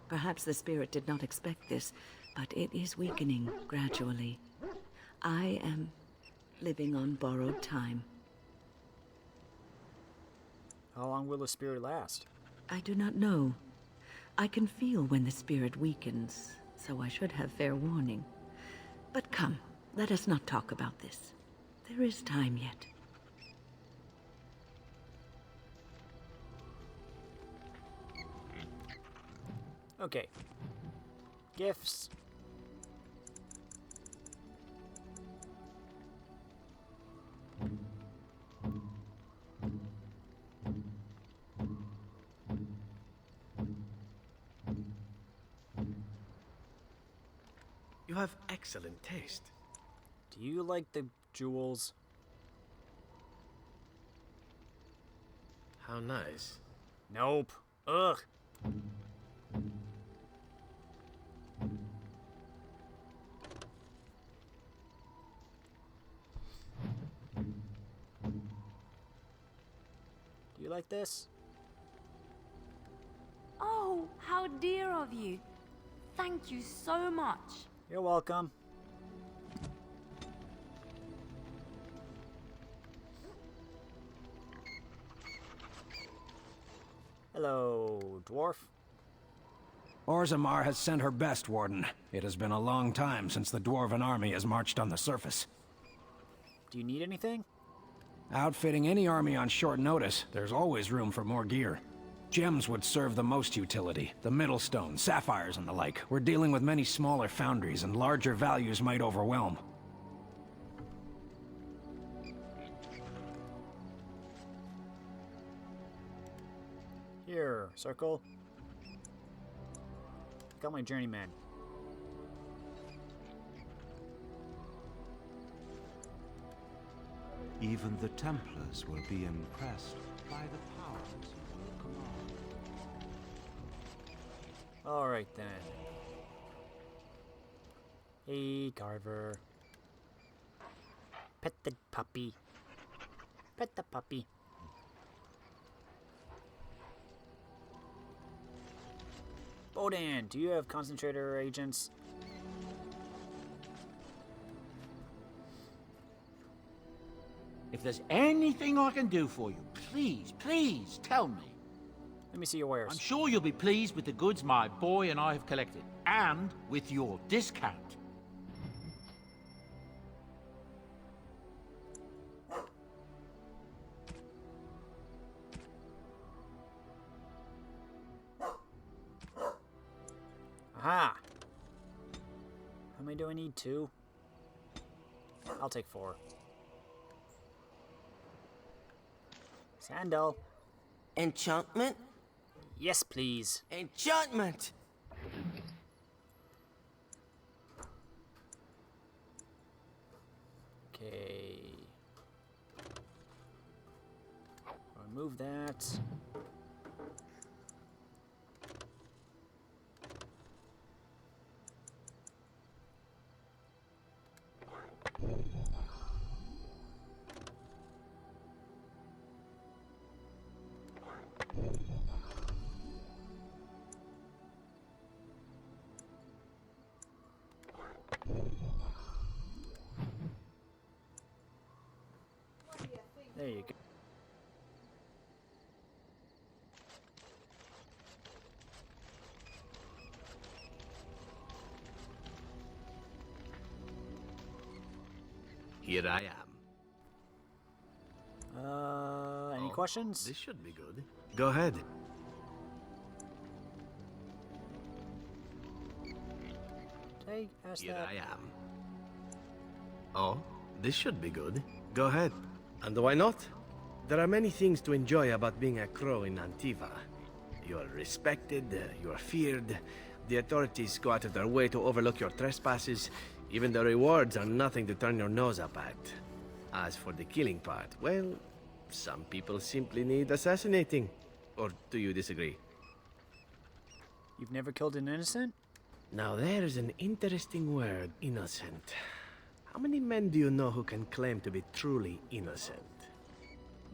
Perhaps the spirit did not expect this, but it is weakening gradually. I am living on borrowed time. How long will the spirit last? I do not know. I can feel when the spirit weakens, so I should have fair warning. But come, let us not talk about this. There is time yet. Okay. Gifts. You have excellent taste. Do you like the jewels? How nice. Nope. Ugh. Do you like this? Oh, how dear of you. Thank you so much. You're welcome. Hello, dwarf. Orzammar has sent her best, Warden. It has been a long time since the Dwarven army has marched on the surface. Do you need anything? Outfitting any army on short notice, there's always room for more gear. Gems would serve the most utility. The Middlestone, sapphires, and the like. We're dealing with many smaller foundries, and larger values might overwhelm. Here, circle. Got my journeyman. Even the Templars will be impressed by the powers you will command. Alright then. Hey, Carver. Pet the puppy. Pet the puppy. Bodan, do you have concentrator agents? If there's anything I can do for you, please tell me. Let me see your wares. I'm sure you'll be pleased with the goods my boy and I have collected, and with your discount. Aha! How many do I need? 2? I'll take 4. Sandal. Enchantment? Yes, please. Enchantment! Okay. Remove that. There you go. Here I am. Any questions? This should be good. Go ahead. Taig, ask Here that. I am. Oh, this should be good. Go ahead. And why not? There are many things to enjoy about being a crow in Antiva. You are respected, you are feared. The authorities go out of their way to overlook your trespasses. Even the rewards are nothing to turn your nose up at. As for the killing part, well, some people simply need assassinating. Or do you disagree? You've never killed an innocent? Now there's an interesting word, innocent. How many men do you know who can claim to be truly innocent?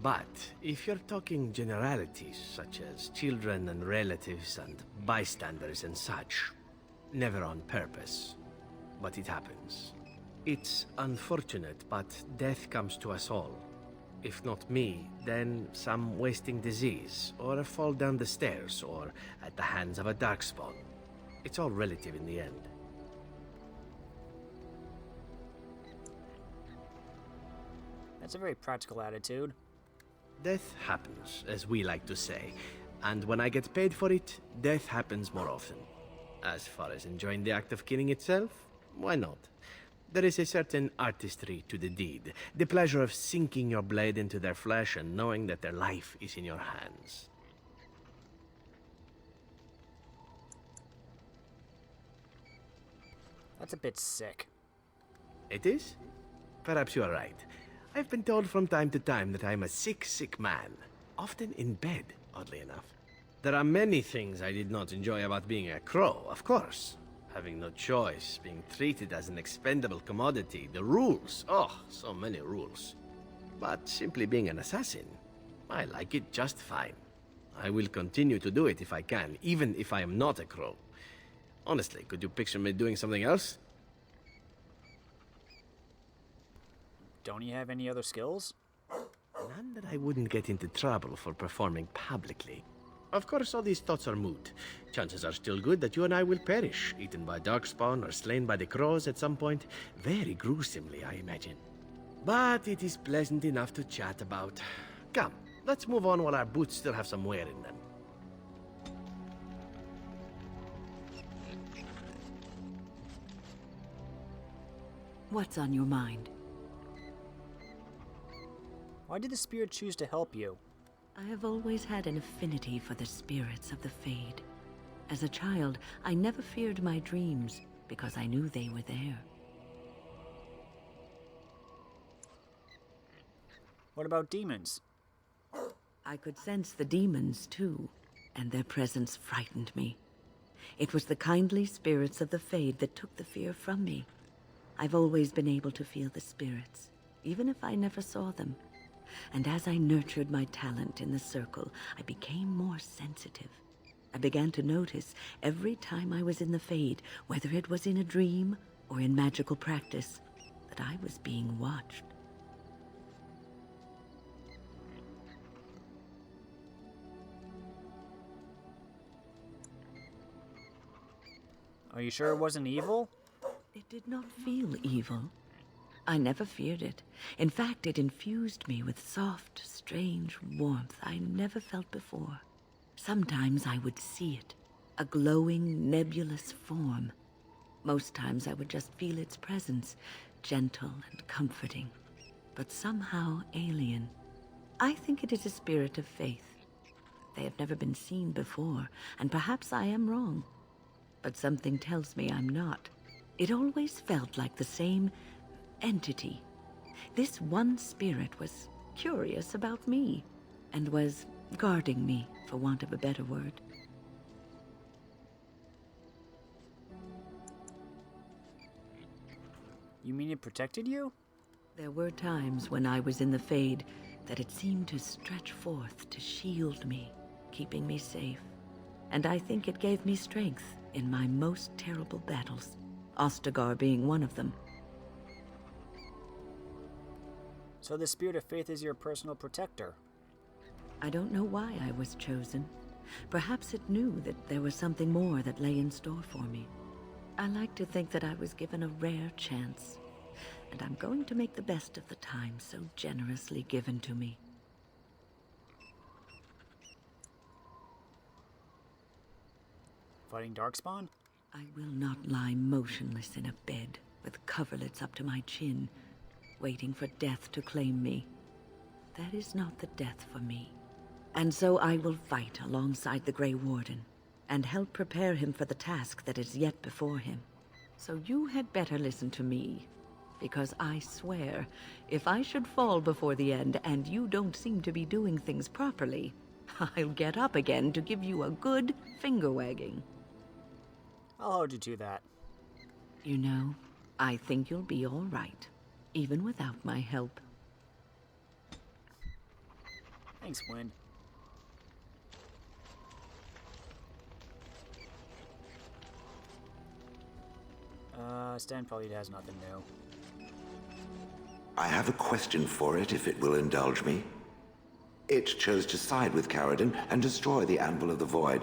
But if you're talking generalities, such as children and relatives and bystanders and such, never on purpose. But it happens. It's unfortunate, but death comes to us all. If not me, then some wasting disease, or a fall down the stairs, or at the hands of a darkspawn. It's all relative in the end. That's a very practical attitude. Death happens, as we like to say. And when I get paid for it, death happens more often. As far as enjoying the act of killing itself, why not? There is a certain artistry to the deed. The pleasure of sinking your blade into their flesh and knowing that their life is in your hands. That's a bit sick. It is? Perhaps you are right. I've been told from time to time that I'm a sick, sick man. Often in bed, oddly enough. There are many things I did not enjoy about being a crow, of course. Having no choice, being treated as an expendable commodity, the rules. Oh, so many rules. But simply being an assassin, I like it just fine. I will continue to do it if I can, even if I am not a crow. Honestly, could you picture me doing something else? Don't you have any other skills? None that I wouldn't get into trouble for performing publicly. Of course, all these thoughts are moot. Chances are still good that you and I will perish, eaten by darkspawn or slain by the crows at some point. Very gruesomely, I imagine. But it is pleasant enough to chat about. Come, let's move on while our boots still have some wear in them. What's on your mind? Why did the spirit choose to help you? I have always had an affinity for the spirits of the Fade. As a child, I never feared my dreams because I knew they were there. What about demons? I could sense the demons, too, and their presence frightened me. It was the kindly spirits of the Fade that took the fear from me. I've always been able to feel the spirits, even if I never saw them. And as I nurtured my talent in the circle, I became more sensitive. I began to notice every time I was in the Fade, whether it was in a dream or in magical practice, that I was being watched. Are you sure it wasn't evil? It did not feel evil. I never feared it. In fact, it infused me with soft, strange warmth I never felt before. Sometimes I would see it, a glowing, nebulous form. Most times I would just feel its presence, gentle and comforting, but somehow alien. I think it is a spirit of faith. They have never been seen before, and perhaps I am wrong. But something tells me I'm not. It always felt like the same entity. This one spirit was curious about me, and was guarding me, for want of a better word. You mean it protected you? There were times when I was in the Fade that it seemed to stretch forth to shield me, keeping me safe. And I think it gave me strength in my most terrible battles, Ostagar being one of them. So the Spirit of Faith is your personal protector. I don't know why I was chosen. Perhaps it knew that there was something more that lay in store for me. I like to think that I was given a rare chance, and I'm going to make the best of the time so generously given to me. Fighting Darkspawn? I will not lie motionless in a bed with coverlets up to my chin, waiting for death to claim me. That is not the death for me. And so I will fight alongside the Grey Warden, and help prepare him for the task that is yet before him. So you had better listen to me, because I swear, if I should fall before the end and you don't seem to be doing things properly, I'll get up again to give you a good finger-wagging. I'll hold you to that. You know, I think you'll be all right, even without my help. Thanks, Wynn. Stan probably has nothing new. I have a question for it, if it will indulge me. It chose to side with Caradon and destroy the Anvil of the Void.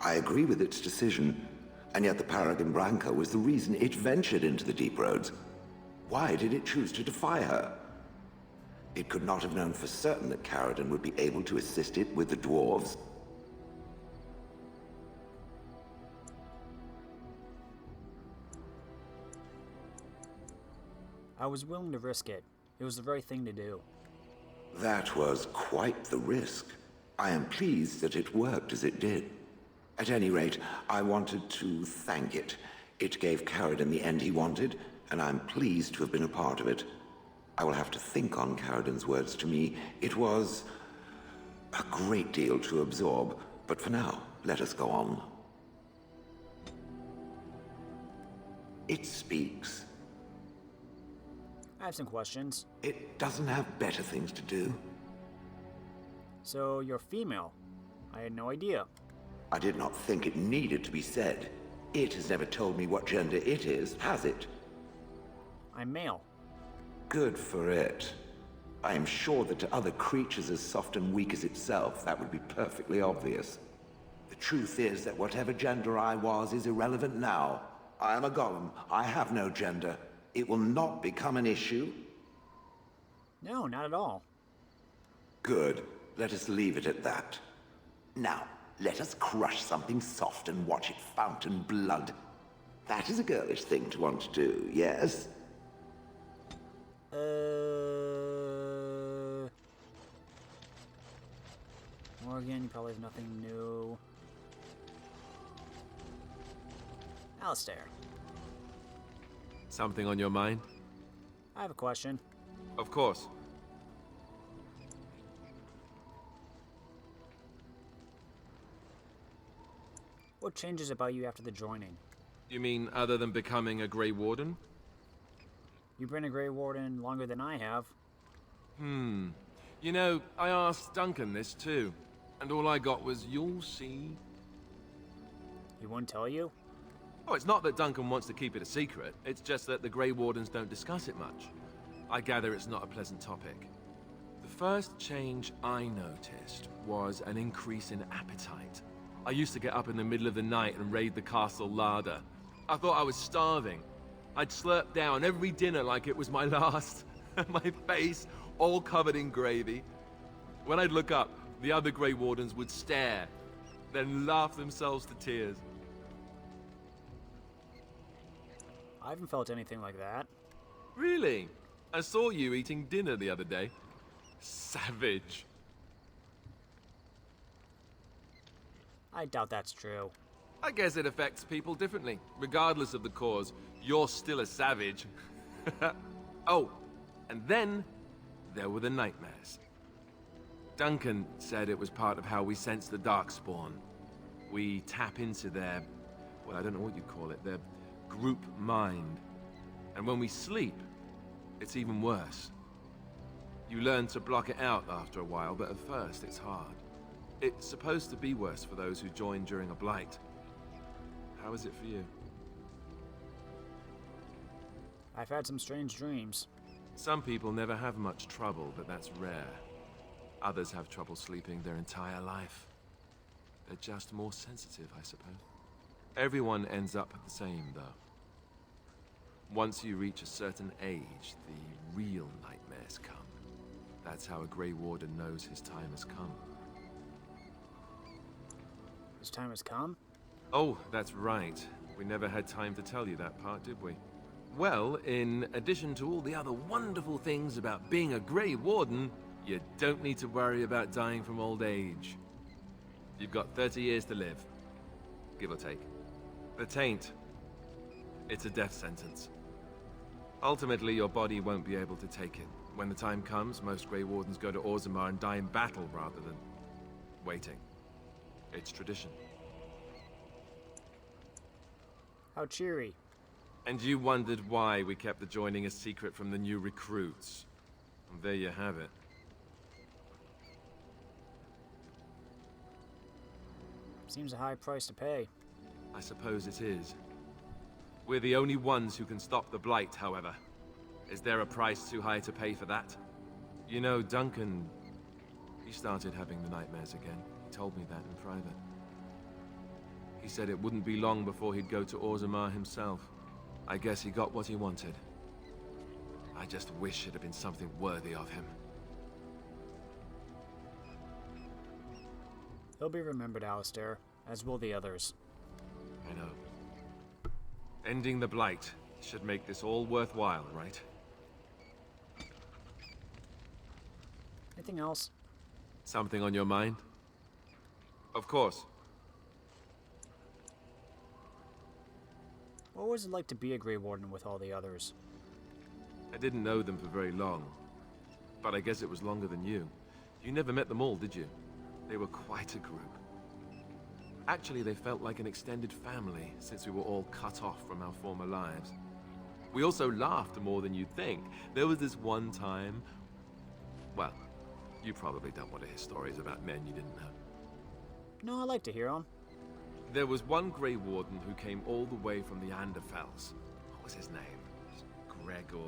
I agree with its decision, and yet the Paragon Branca was the reason it ventured into the Deep Roads. Why did it choose to defy her? It could not have known for certain that Caradon would be able to assist it with the dwarves. I was willing to risk it. It was the right thing to do. That was quite the risk. I am pleased that it worked as it did. At any rate, I wanted to thank it. It gave Caradon the end he wanted, and I'm pleased to have been a part of it. I will have to think on Caradon's words to me. It was a great deal to absorb, but for now, let us go on. It speaks. I have some questions. It doesn't have better things to do. So, you're female? I had no idea. I did not think it needed to be said. It has never told me what gender it is, has it? I'm male. Good for it. I am sure that to other creatures as soft and weak as itself, that would be perfectly obvious. The truth is that whatever gender I was is irrelevant now. I am a golem. I have no gender. It will not become an issue. No, not at all. Good. Let us leave it at that. Now, let us crush something soft and watch it fountain blood. That is a girlish thing to want to do, yes? Morgan, you probably have nothing new. Alistair. Something on your mind? I have a question. Of course. What changes about you after the joining? You mean other than becoming a Grey Warden? You've been a Grey Warden longer than I have. You know, I asked Duncan this too, and all I got was, "You'll see." He wouldn't tell you? Oh, it's not that Duncan wants to keep it a secret. It's just that the Grey Wardens don't discuss it much. I gather it's not a pleasant topic. The first change I noticed was an increase in appetite. I used to get up in the middle of the night and raid the castle larder. I thought I was starving. I'd slurp down every dinner like it was my last. My face all covered in gravy. When I'd look up, the other Grey Wardens would stare, then laugh themselves to tears. I haven't felt anything like that. Really? I saw you eating dinner the other day. Savage. I doubt that's true. I guess it affects people differently, regardless of the cause. You're still a savage. Oh, and then there were the nightmares. Duncan said it was part of how we sense the Darkspawn. We tap into their, well, I don't know what you'd call it, their group mind. And when we sleep, it's even worse. You learn to block it out after a while, but at first it's hard. It's supposed to be worse for those who join during a blight. How is it for you? I've had some strange dreams. Some people never have much trouble, but that's rare. Others have trouble sleeping their entire life. They're just more sensitive, I suppose. Everyone ends up the same, though. Once you reach a certain age, the real nightmares come. That's how a Grey Warden knows his time has come. His time has come? Oh, that's right. We never had time to tell you that part, did we? Well, in addition to all the other wonderful things about being a Grey Warden, you don't need to worry about dying from old age. You've got 30 years to live, give or take. The Taint, it's a death sentence. Ultimately, your body won't be able to take it. When the time comes, most Grey Wardens go to Orzammar and die in battle rather than waiting. It's tradition. How cheery. And you wondered why we kept the joining a secret from the new recruits. And there you have it. Seems a high price to pay. I suppose it is. We're the only ones who can stop the Blight, however. Is there a price too high to pay for that? You know, Duncan... he started having the nightmares again. He told me that in private. He said it wouldn't be long before he'd go to Orzammar himself. I guess he got what he wanted. I just wish it had been something worthy of him. He'll be remembered, Alistair, as will the others. I know. Ending the Blight should make this all worthwhile, right? Anything else? Something on your mind? Of course. What was it like to be a Grey Warden with all the others? I didn't know them for very long. But I guess it was longer than you. You never met them all, did you? They were quite a group. Actually, they felt like an extended family, since we were all cut off from our former lives. We also laughed more than you'd think. There was this one time... well, you probably don't want to hear stories about men you didn't know. No, I like to hear them. There was one Grey Warden who came all the way from the Anderfels. What was his name? Gregor...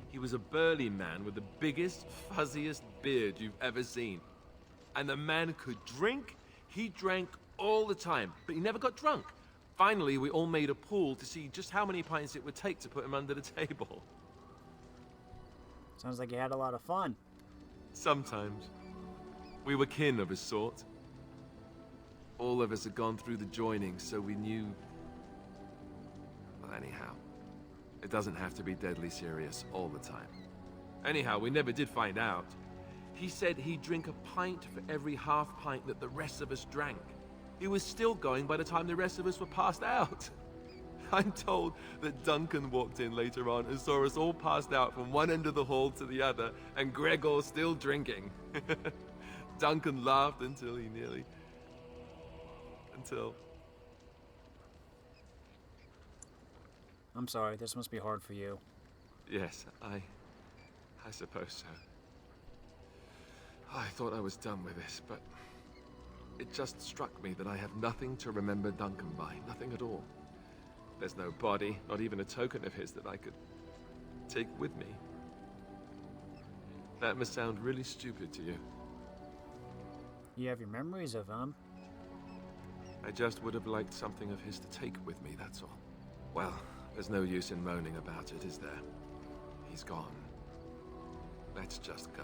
He was a burly man with the biggest, fuzziest beard you've ever seen. And the man could drink. He drank all the time, but he never got drunk. Finally, we all made a pool to see just how many pints it would take to put him under the table. Sounds like you had a lot of fun. Sometimes. We were kin of a sort. All of us had gone through the joining, so we knew... well, anyhow. It doesn't have to be deadly serious all the time. Anyhow, we never did find out. He said he'd drink a pint for every half pint that the rest of us drank. He was still going by the time the rest of us were passed out. I'm told that Duncan walked in later on and saw us all passed out from one end of the hall to the other, and Gregor still drinking. Duncan laughed until he nearly... until... I'm sorry, this must be hard for you. Yes, I suppose so. I thought I was done with this, but it just struck me that I have nothing to remember Duncan by, nothing at all. There's no body, not even a token of his that I could take with me. That must sound really stupid to you. You have your memories of him. I just would have liked something of his to take with me, that's all. Well, there's no use in moaning about it, is there? He's gone. Let's just go.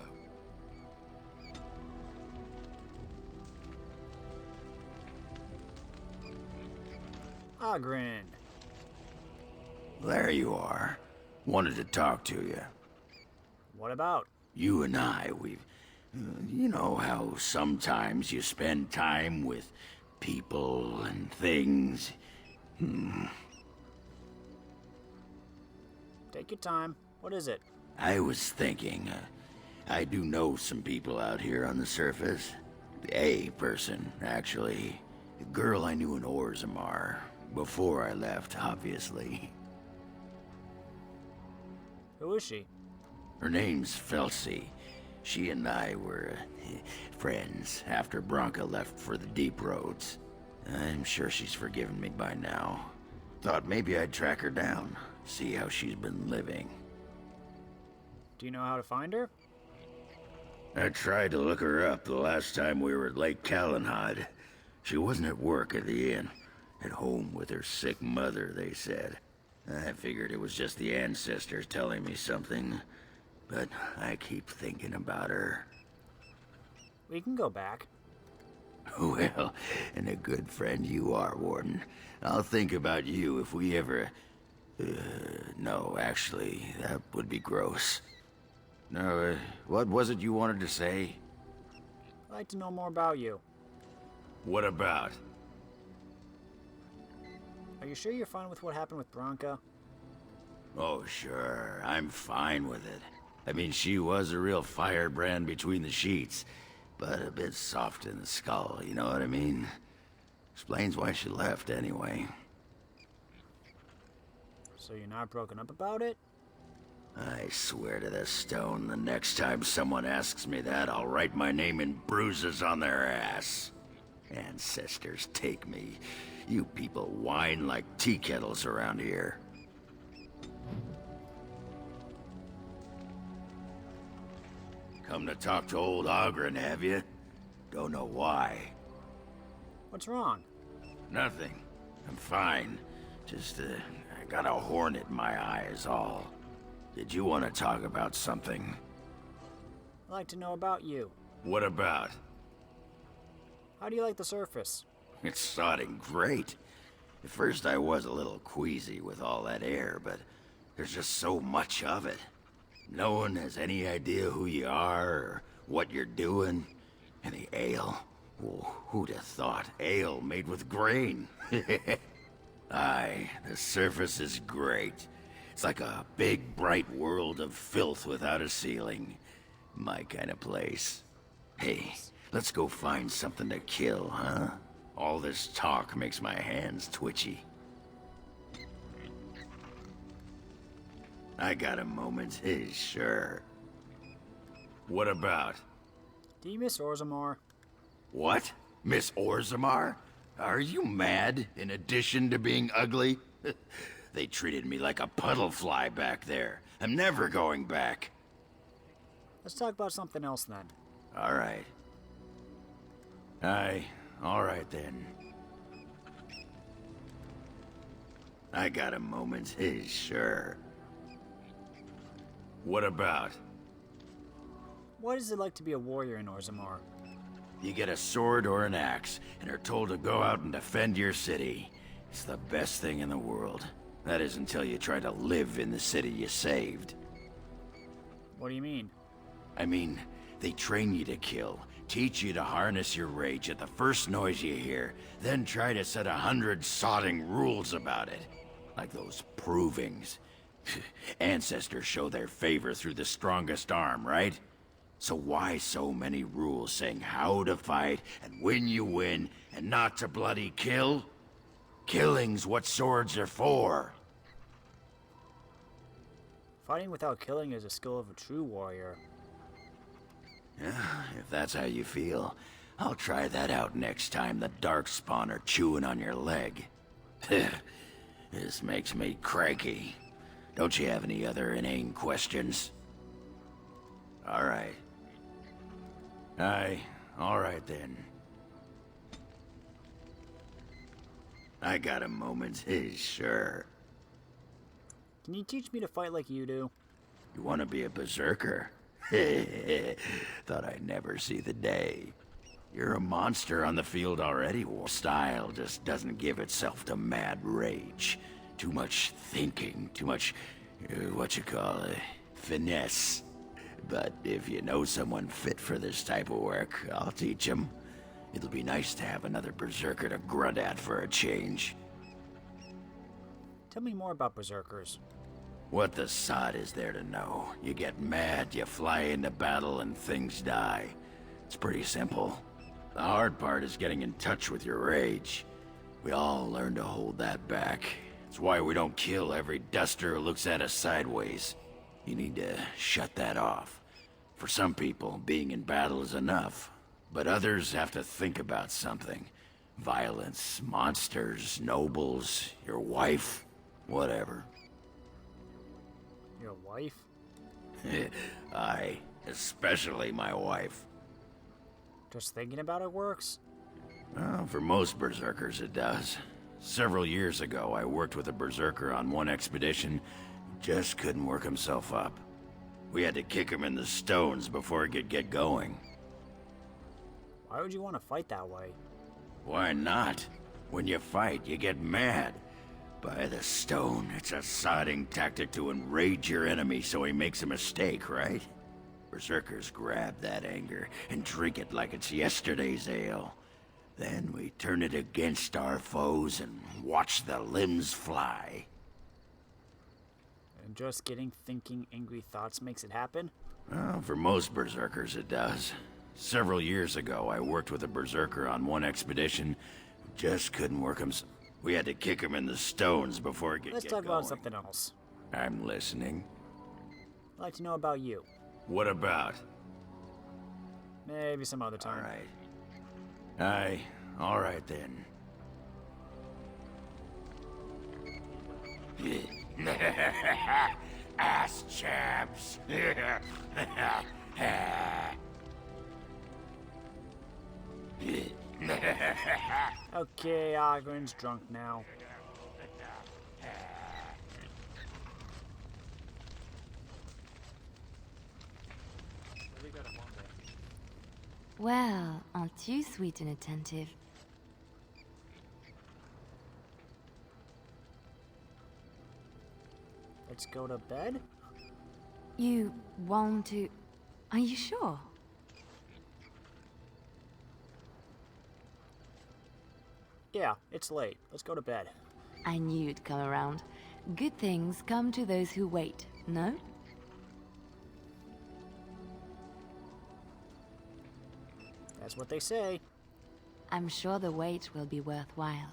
Ogren. there you are. Wanted to talk to you. What about? You and I, you know how sometimes you spend time with people and things. Take your time. What is it? I was thinking, I do know some people out here on the surface. A person, actually. A girl I knew in Orzammar. Before I left, obviously. Who is she? Her name's Felsi. She and I were friends after Branka left for the deep roads. I'm sure she's forgiven me by now. Thought maybe I'd track her down, see how she's been living. Do you know how to find her? I tried to look her up the last time we were at Lake Calenhad. She wasn't at work at the inn. At home with her sick mother, they said. I figured it was just the ancestors telling me something. But I keep thinking about her. We can go back. Well, and a good friend you are, Warden. I'll think about you if we ever... no, actually, that would be gross. No, what was it you wanted to say? I'd like to know more about you. What about? Are you sure you're fine with what happened with Branka? Oh, sure. I'm fine with it. I mean, she was a real firebrand between the sheets, but a bit soft in the skull, you know what I mean? Explains why she left, anyway. So you're not broken up about it? I swear to the stone, the next time someone asks me that, I'll write my name in bruises on their ass. Ancestors take me. You people whine like tea kettles around here. Come to talk to old Ogren, have you? Don't know why. What's wrong? Nothing. I'm fine. Just, I got a hornet in my eye is all. Did you want to talk about something? I'd like to know about you. What about? How do you like the surface? It's sodding great. At first I was a little queasy with all that air, but there's just so much of it. No one has any idea who you are or what you're doing. And the ale. Oh, who'd have thought? Ale made with grain. Aye, the surface is great. It's like a big, bright world of filth without a ceiling. My kind of place. Hey, let's go find something to kill, huh? All this talk makes my hands twitchy. I got a moment, sure. What about? Do you miss Orzammar? What? Miss Orzammar? Are you mad, in addition to being ugly? They treated me like a puddle fly back there. I'm never going back. Let's talk about something else then. All right. Aye, all right then. I got a moment, sure. What about? What is it like to be a warrior in Orzammar? You get a sword or an axe, and are told to go out and defend your city. It's the best thing in the world. That is until you try to live in the city you saved. What do you mean? I mean, they train you to kill, teach you to harness your rage at the first noise you hear, then try to set 100 sodding rules about it. Like those provings. Ancestors show their favor through the strongest arm, right? So why so many rules saying how to fight, and when you win, and not to bloody kill? Killing's what swords are for. Fighting without killing is a skill of a true warrior. Yeah, if that's how you feel, I'll try that out next time the Darkspawn are chewing on your leg. This makes me cranky. Don't you have any other inane questions? All right. Aye, all right then. I got a moment, sure. Can you teach me to fight like you do? You want to be a berserker? Thought I'd never see the day. You're a monster on the field already. Style just doesn't give itself to mad rage. Too much thinking, too much, finesse. But if you know someone fit for this type of work, I'll teach him. It'll be nice to have another berserker to grunt at for a change. Tell me more about berserkers. What the sod is there to know? You get mad, you fly into battle, and things die. It's pretty simple. The hard part is getting in touch with your rage. We all learn to hold that back. It's why we don't kill every duster who looks at us sideways. You need to shut that off. For some people, being in battle is enough. But others have to think about something. Violence, monsters, nobles, your wife, whatever. Your wife? Aye, especially my wife. Just thinking about it works? Well, for most berserkers it does. Several years ago, I worked with a berserker on one expedition who just couldn't work himself up. We had to kick him in the stones before he could get going. Why would you want to fight that way? Why not? When you fight, you get mad. By the stone, it's a sodding tactic to enrage your enemy so he makes a mistake, right? Berserkers grab that anger and drink it like it's yesterday's ale. Then we turn it against our foes and watch the limbs fly. And just thinking angry thoughts makes it happen? Well, for most berserkers it does. Several years ago, I worked with a berserker on one expedition who just couldn't work himself. We had to kick him in the stones before he could Let's get talk going. about something else. I'm listening. I'd like to know about you. What about? Maybe some other time. Aye, all right then. Ass chaps. Okay, Ogren's drunk now. Well, aren't you sweet and attentive? Let's go to bed? You want to... Are you sure? Yeah, it's late. Let's go to bed. I knew you'd come around. Good things come to those who wait, no? That's what they say. I'm sure the wait will be worthwhile.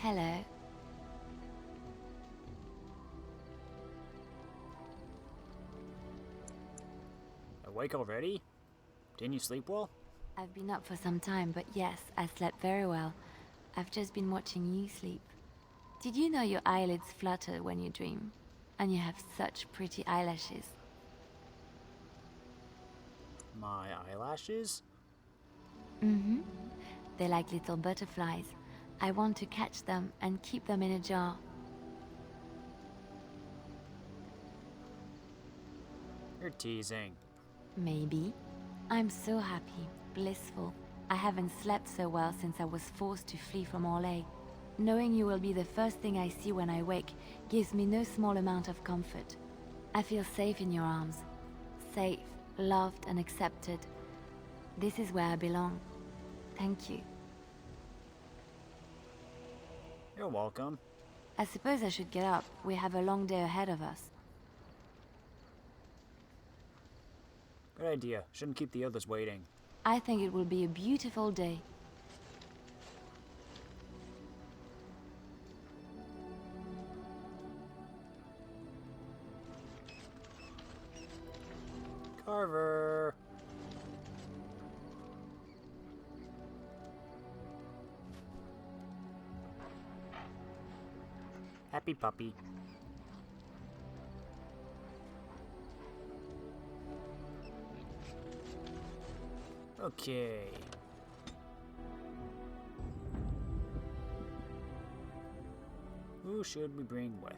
Hello. Awake already? Didn't you sleep well? I've been up for some time, but yes, I slept very well. I've just been watching you sleep. Did you know your eyelids flutter when you dream? And you have such pretty eyelashes. My eyelashes? Mm-hmm. They're like little butterflies. I want to catch them and keep them in a jar. You're teasing. Maybe. I'm so happy, blissful. I haven't slept so well since I was forced to flee from Orlais. Knowing you will be the first thing I see when I wake gives me no small amount of comfort. I feel safe in your arms. Safe, loved and accepted. This is where I belong. Thank you. You're welcome. I suppose I should get up. We have a long day ahead of us. Good idea. Shouldn't keep the others waiting. I think it will be a beautiful day. Carve Happy puppy. Okay. Who should we bring with?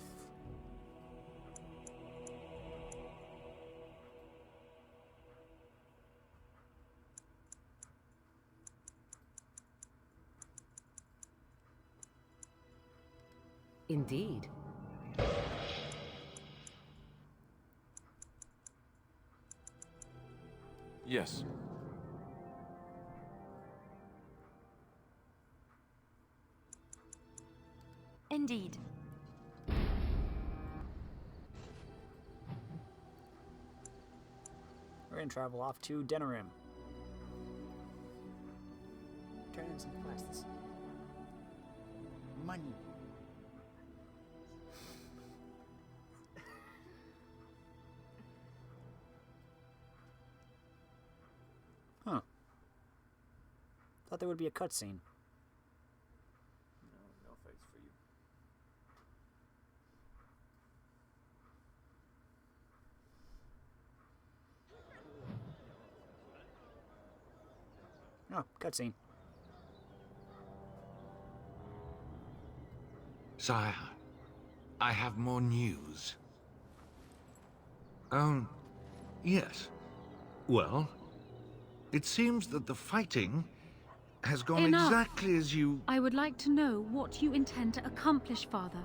Indeed. Yes. Indeed. We're gonna travel off to Denerim. Turn in some quests. Money. Huh. Thought there would be a cutscene. No fights for you. Oh, cutscene. Sire, I have more news. Yes. Well, it seems that the fighting has gone Enough. exactly as you... I would like to know what you intend to accomplish, Father.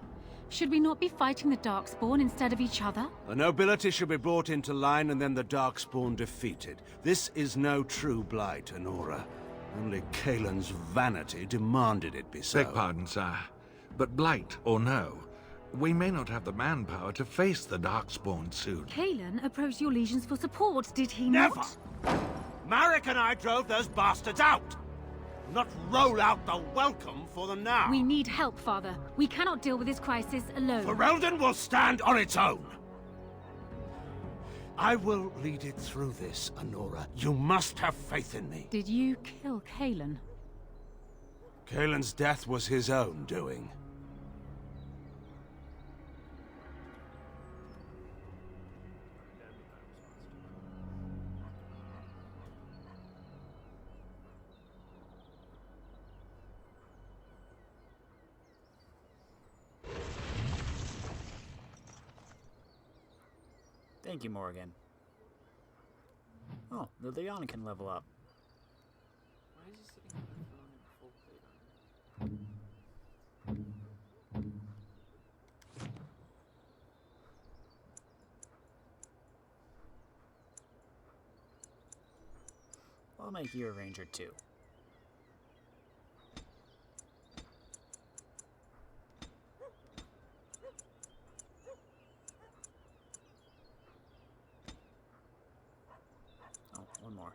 Should we not be fighting the Darkspawn instead of each other? The nobility should be brought into line and then the Darkspawn defeated. This is no true blight, Honora. Only Kaelin's vanity demanded it be so. Beg pardon, sire. But blight or no, we may not have the manpower to face the Darkspawn soon. Kaelin approached your legions for support, did he Never! not? Marek and I drove those bastards out! Not roll out the welcome for them now! We need help, Father. We cannot deal with this crisis alone. Ferelden will stand on its own! I will lead it through this, Honora. You must have faith in me. Did you kill Kaelin? Kaelin's death was his own doing. Thank you, Morgan. Oh, Liliana can level up. Why is he sitting on the phone in full plate on? I'll make you a ranger too. Oh, one more.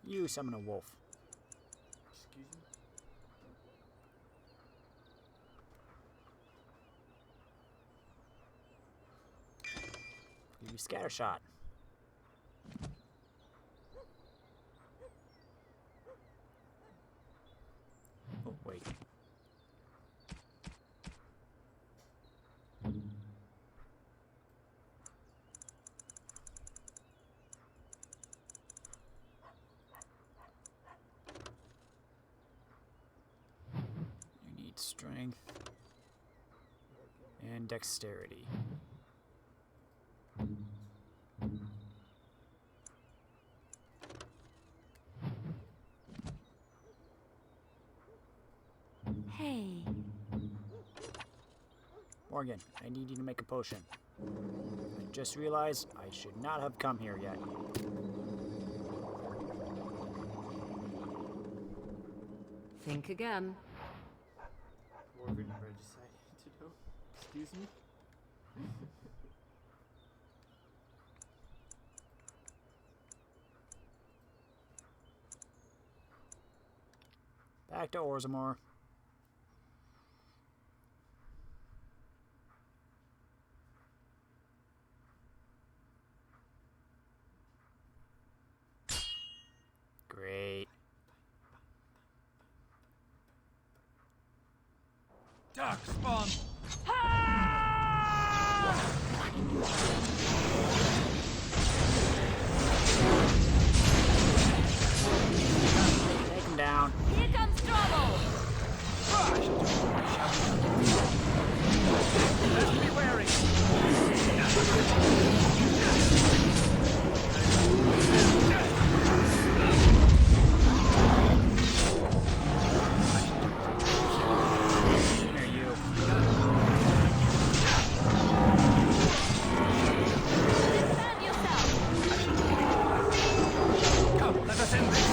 You summon a wolf. Excuse me? Give you scatter shot. Oh, wait. You need strength and dexterity. Hey. Morgan, I need you to make a potion. I just realized I should not have come here yet. Think again. Dwarven regicide antidote? Excuse me? Back to Orzammar. Darkspawn! Take him down. Here comes trouble! Let's be wary! Here, you. Defend yourself! Come, let us end this!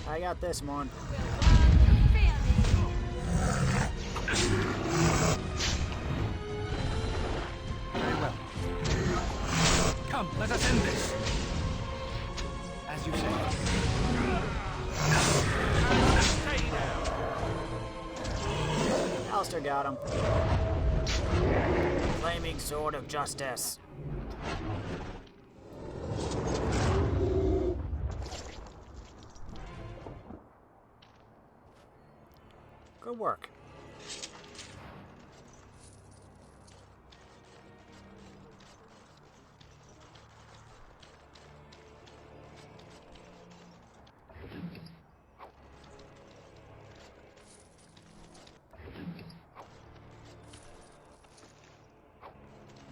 I got this one. Very well. Come, let us end this! As you say. Stay down! Alistair got him. Flaming sword of justice. Good work.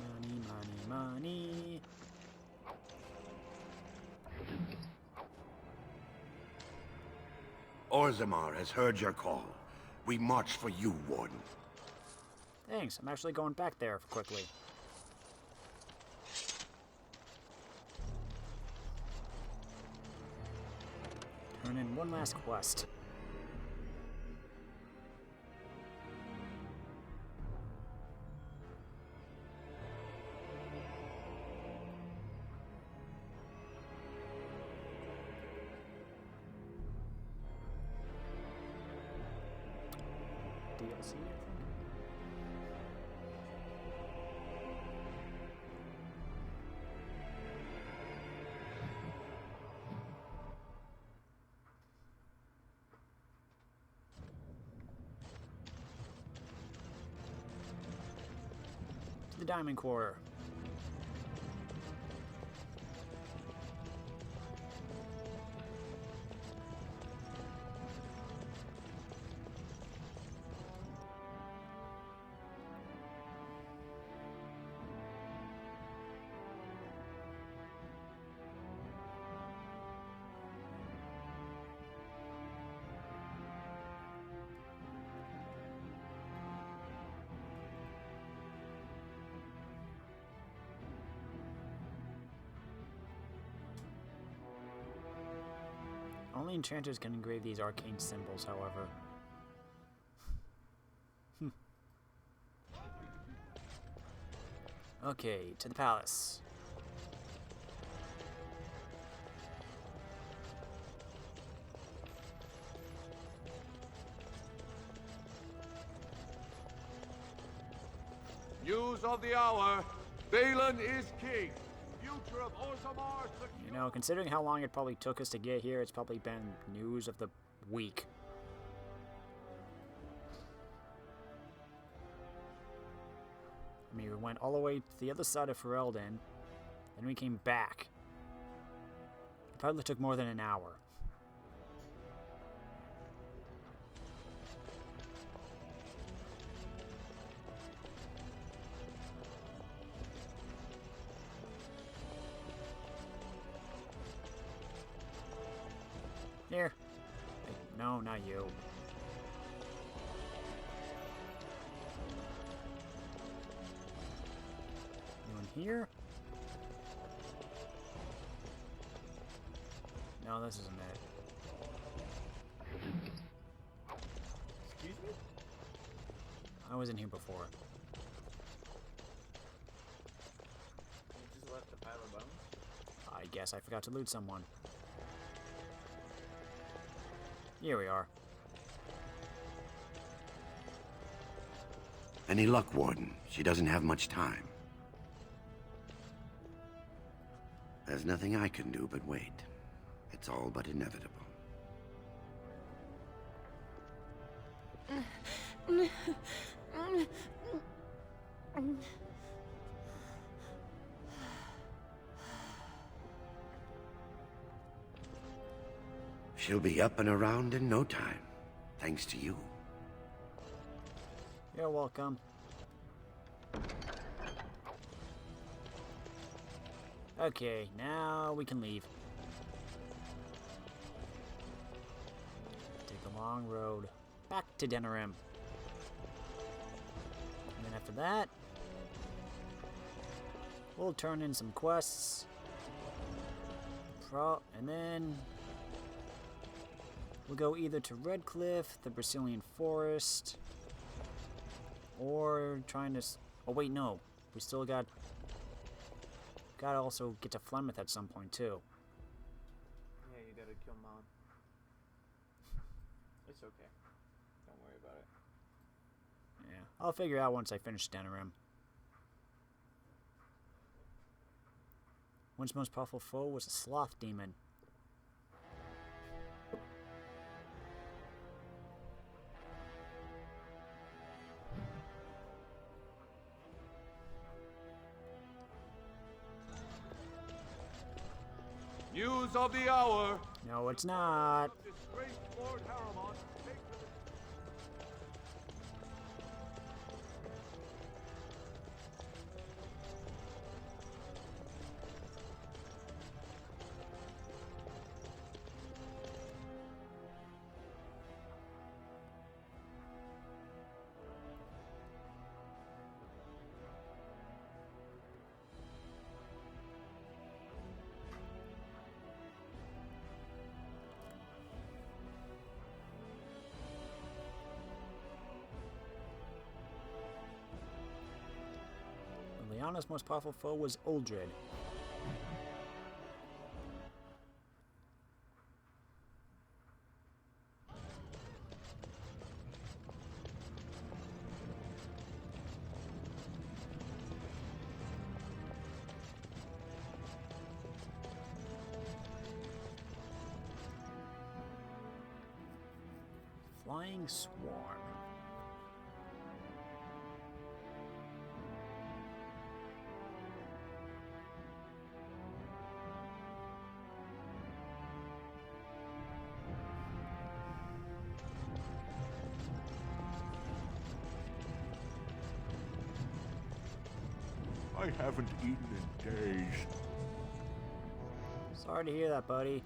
Money, money, money. Orzammar has heard your call. We march for you, Warden. Thanks, I'm actually going back there quickly. Turn in one last quest. DLC, I think. To the Diamond Quarter. Only enchanters can engrave these arcane symbols, however. Okay, to the palace. News of the hour. Balin is king. Future of Orzammar secure. You know, considering how long it probably took us to get here, it's probably been news of the week. I mean, we went all the way to the other side of Ferelden, then we came back. It probably took more than an hour. Here. Wait, no, not you. You in here? No, this isn't it. Excuse me? I was in here before. You just left a pile of bones? I guess I forgot to loot someone. Here we are. Any luck, Warden? She doesn't have much time. There's nothing I can do but wait. It's all but inevitable. She'll be up and around in no time, thanks to you. You're welcome. Okay, now we can leave. Take a long road back to Denerim. And then after that, we'll turn in some quests. And then we'll go either to Redcliffe, the Brazilian Forest, or trying to... Oh wait, no. We still gotta also get to Flemeth at some point, too. Yeah, you gotta kill Mon. It's okay. Don't worry about it. Yeah, I'll figure out once I finish Denerim. One's most powerful foe was a sloth demon. News of the hour. No, it's not. Disgraced Lord Harrimon. Lyanna's most powerful foe was Uldred. Flying Swarm. I haven't eaten in days. Sorry to hear that, buddy.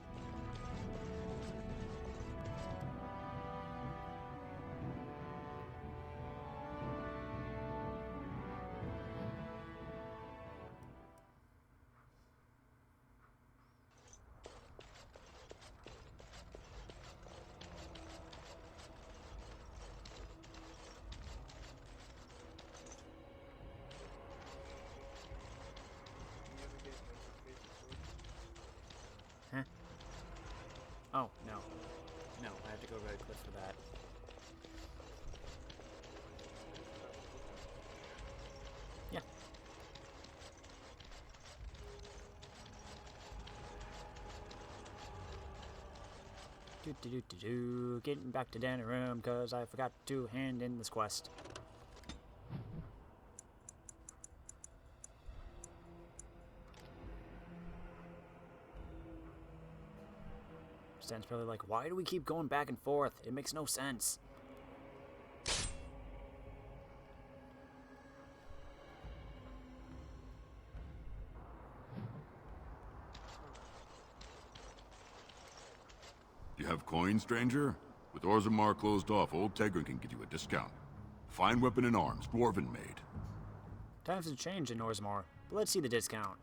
Huh? Oh, no. No, I have to go Redcliffe for that. Yeah. Getting back to Denerim because I forgot to hand in this quest. Stan's probably like, why do we keep going back and forth? It makes no sense. You have coin, stranger? With Orzammar closed off, old Tegrin can get you a discount. Fine weapon and arms, dwarven made. Times have changed in Orzammar, but let's see the discount.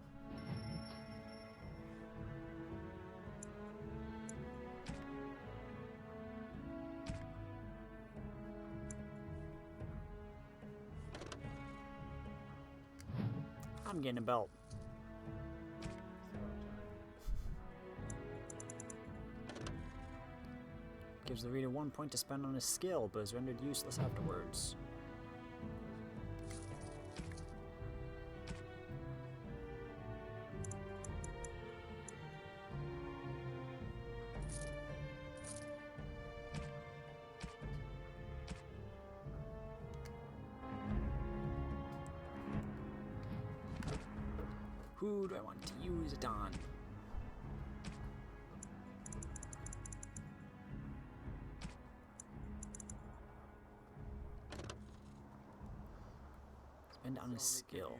I'm getting a belt. Gives the reader 1 point to spend on his skill, but is rendered useless afterwards. Who do I want to use it on? Spend on a skill.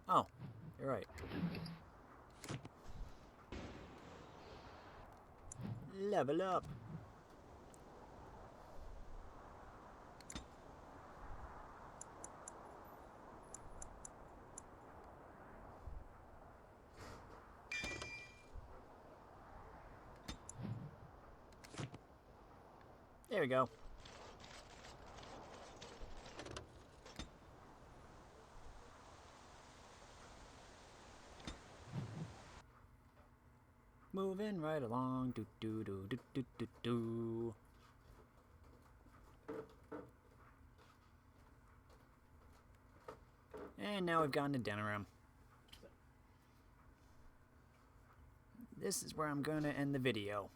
Oh, you're right. Level up. There we go. Moving right along. Do do do do do do do. And now we've gotten to Denerim. This is where I'm going to end the video.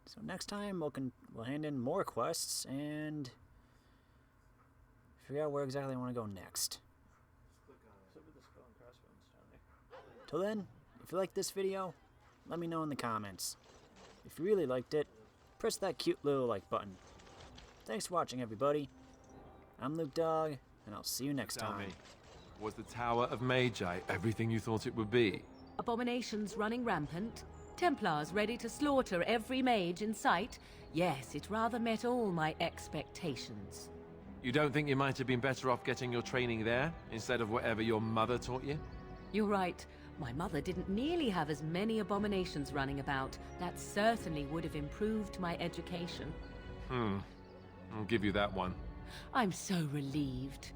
So next time we'll hand in more quests and figure out where exactly I want to go next. Till then, if you liked this video, let me know in the comments. If you really liked it, press that cute little like button. Thanks for watching, everybody. I'm Luke Dog, and I'll see you next Tell time. me, was the Tower of Magi everything you thought it would be? Abominations running rampant? Templars ready to slaughter every mage in sight? Yes, it rather met all my expectations. You don't think you might have been better off getting your training there, instead of whatever your mother taught you? You're right. My mother didn't nearly have as many abominations running about. That certainly would have improved my education. I'll give you that one. I'm so relieved.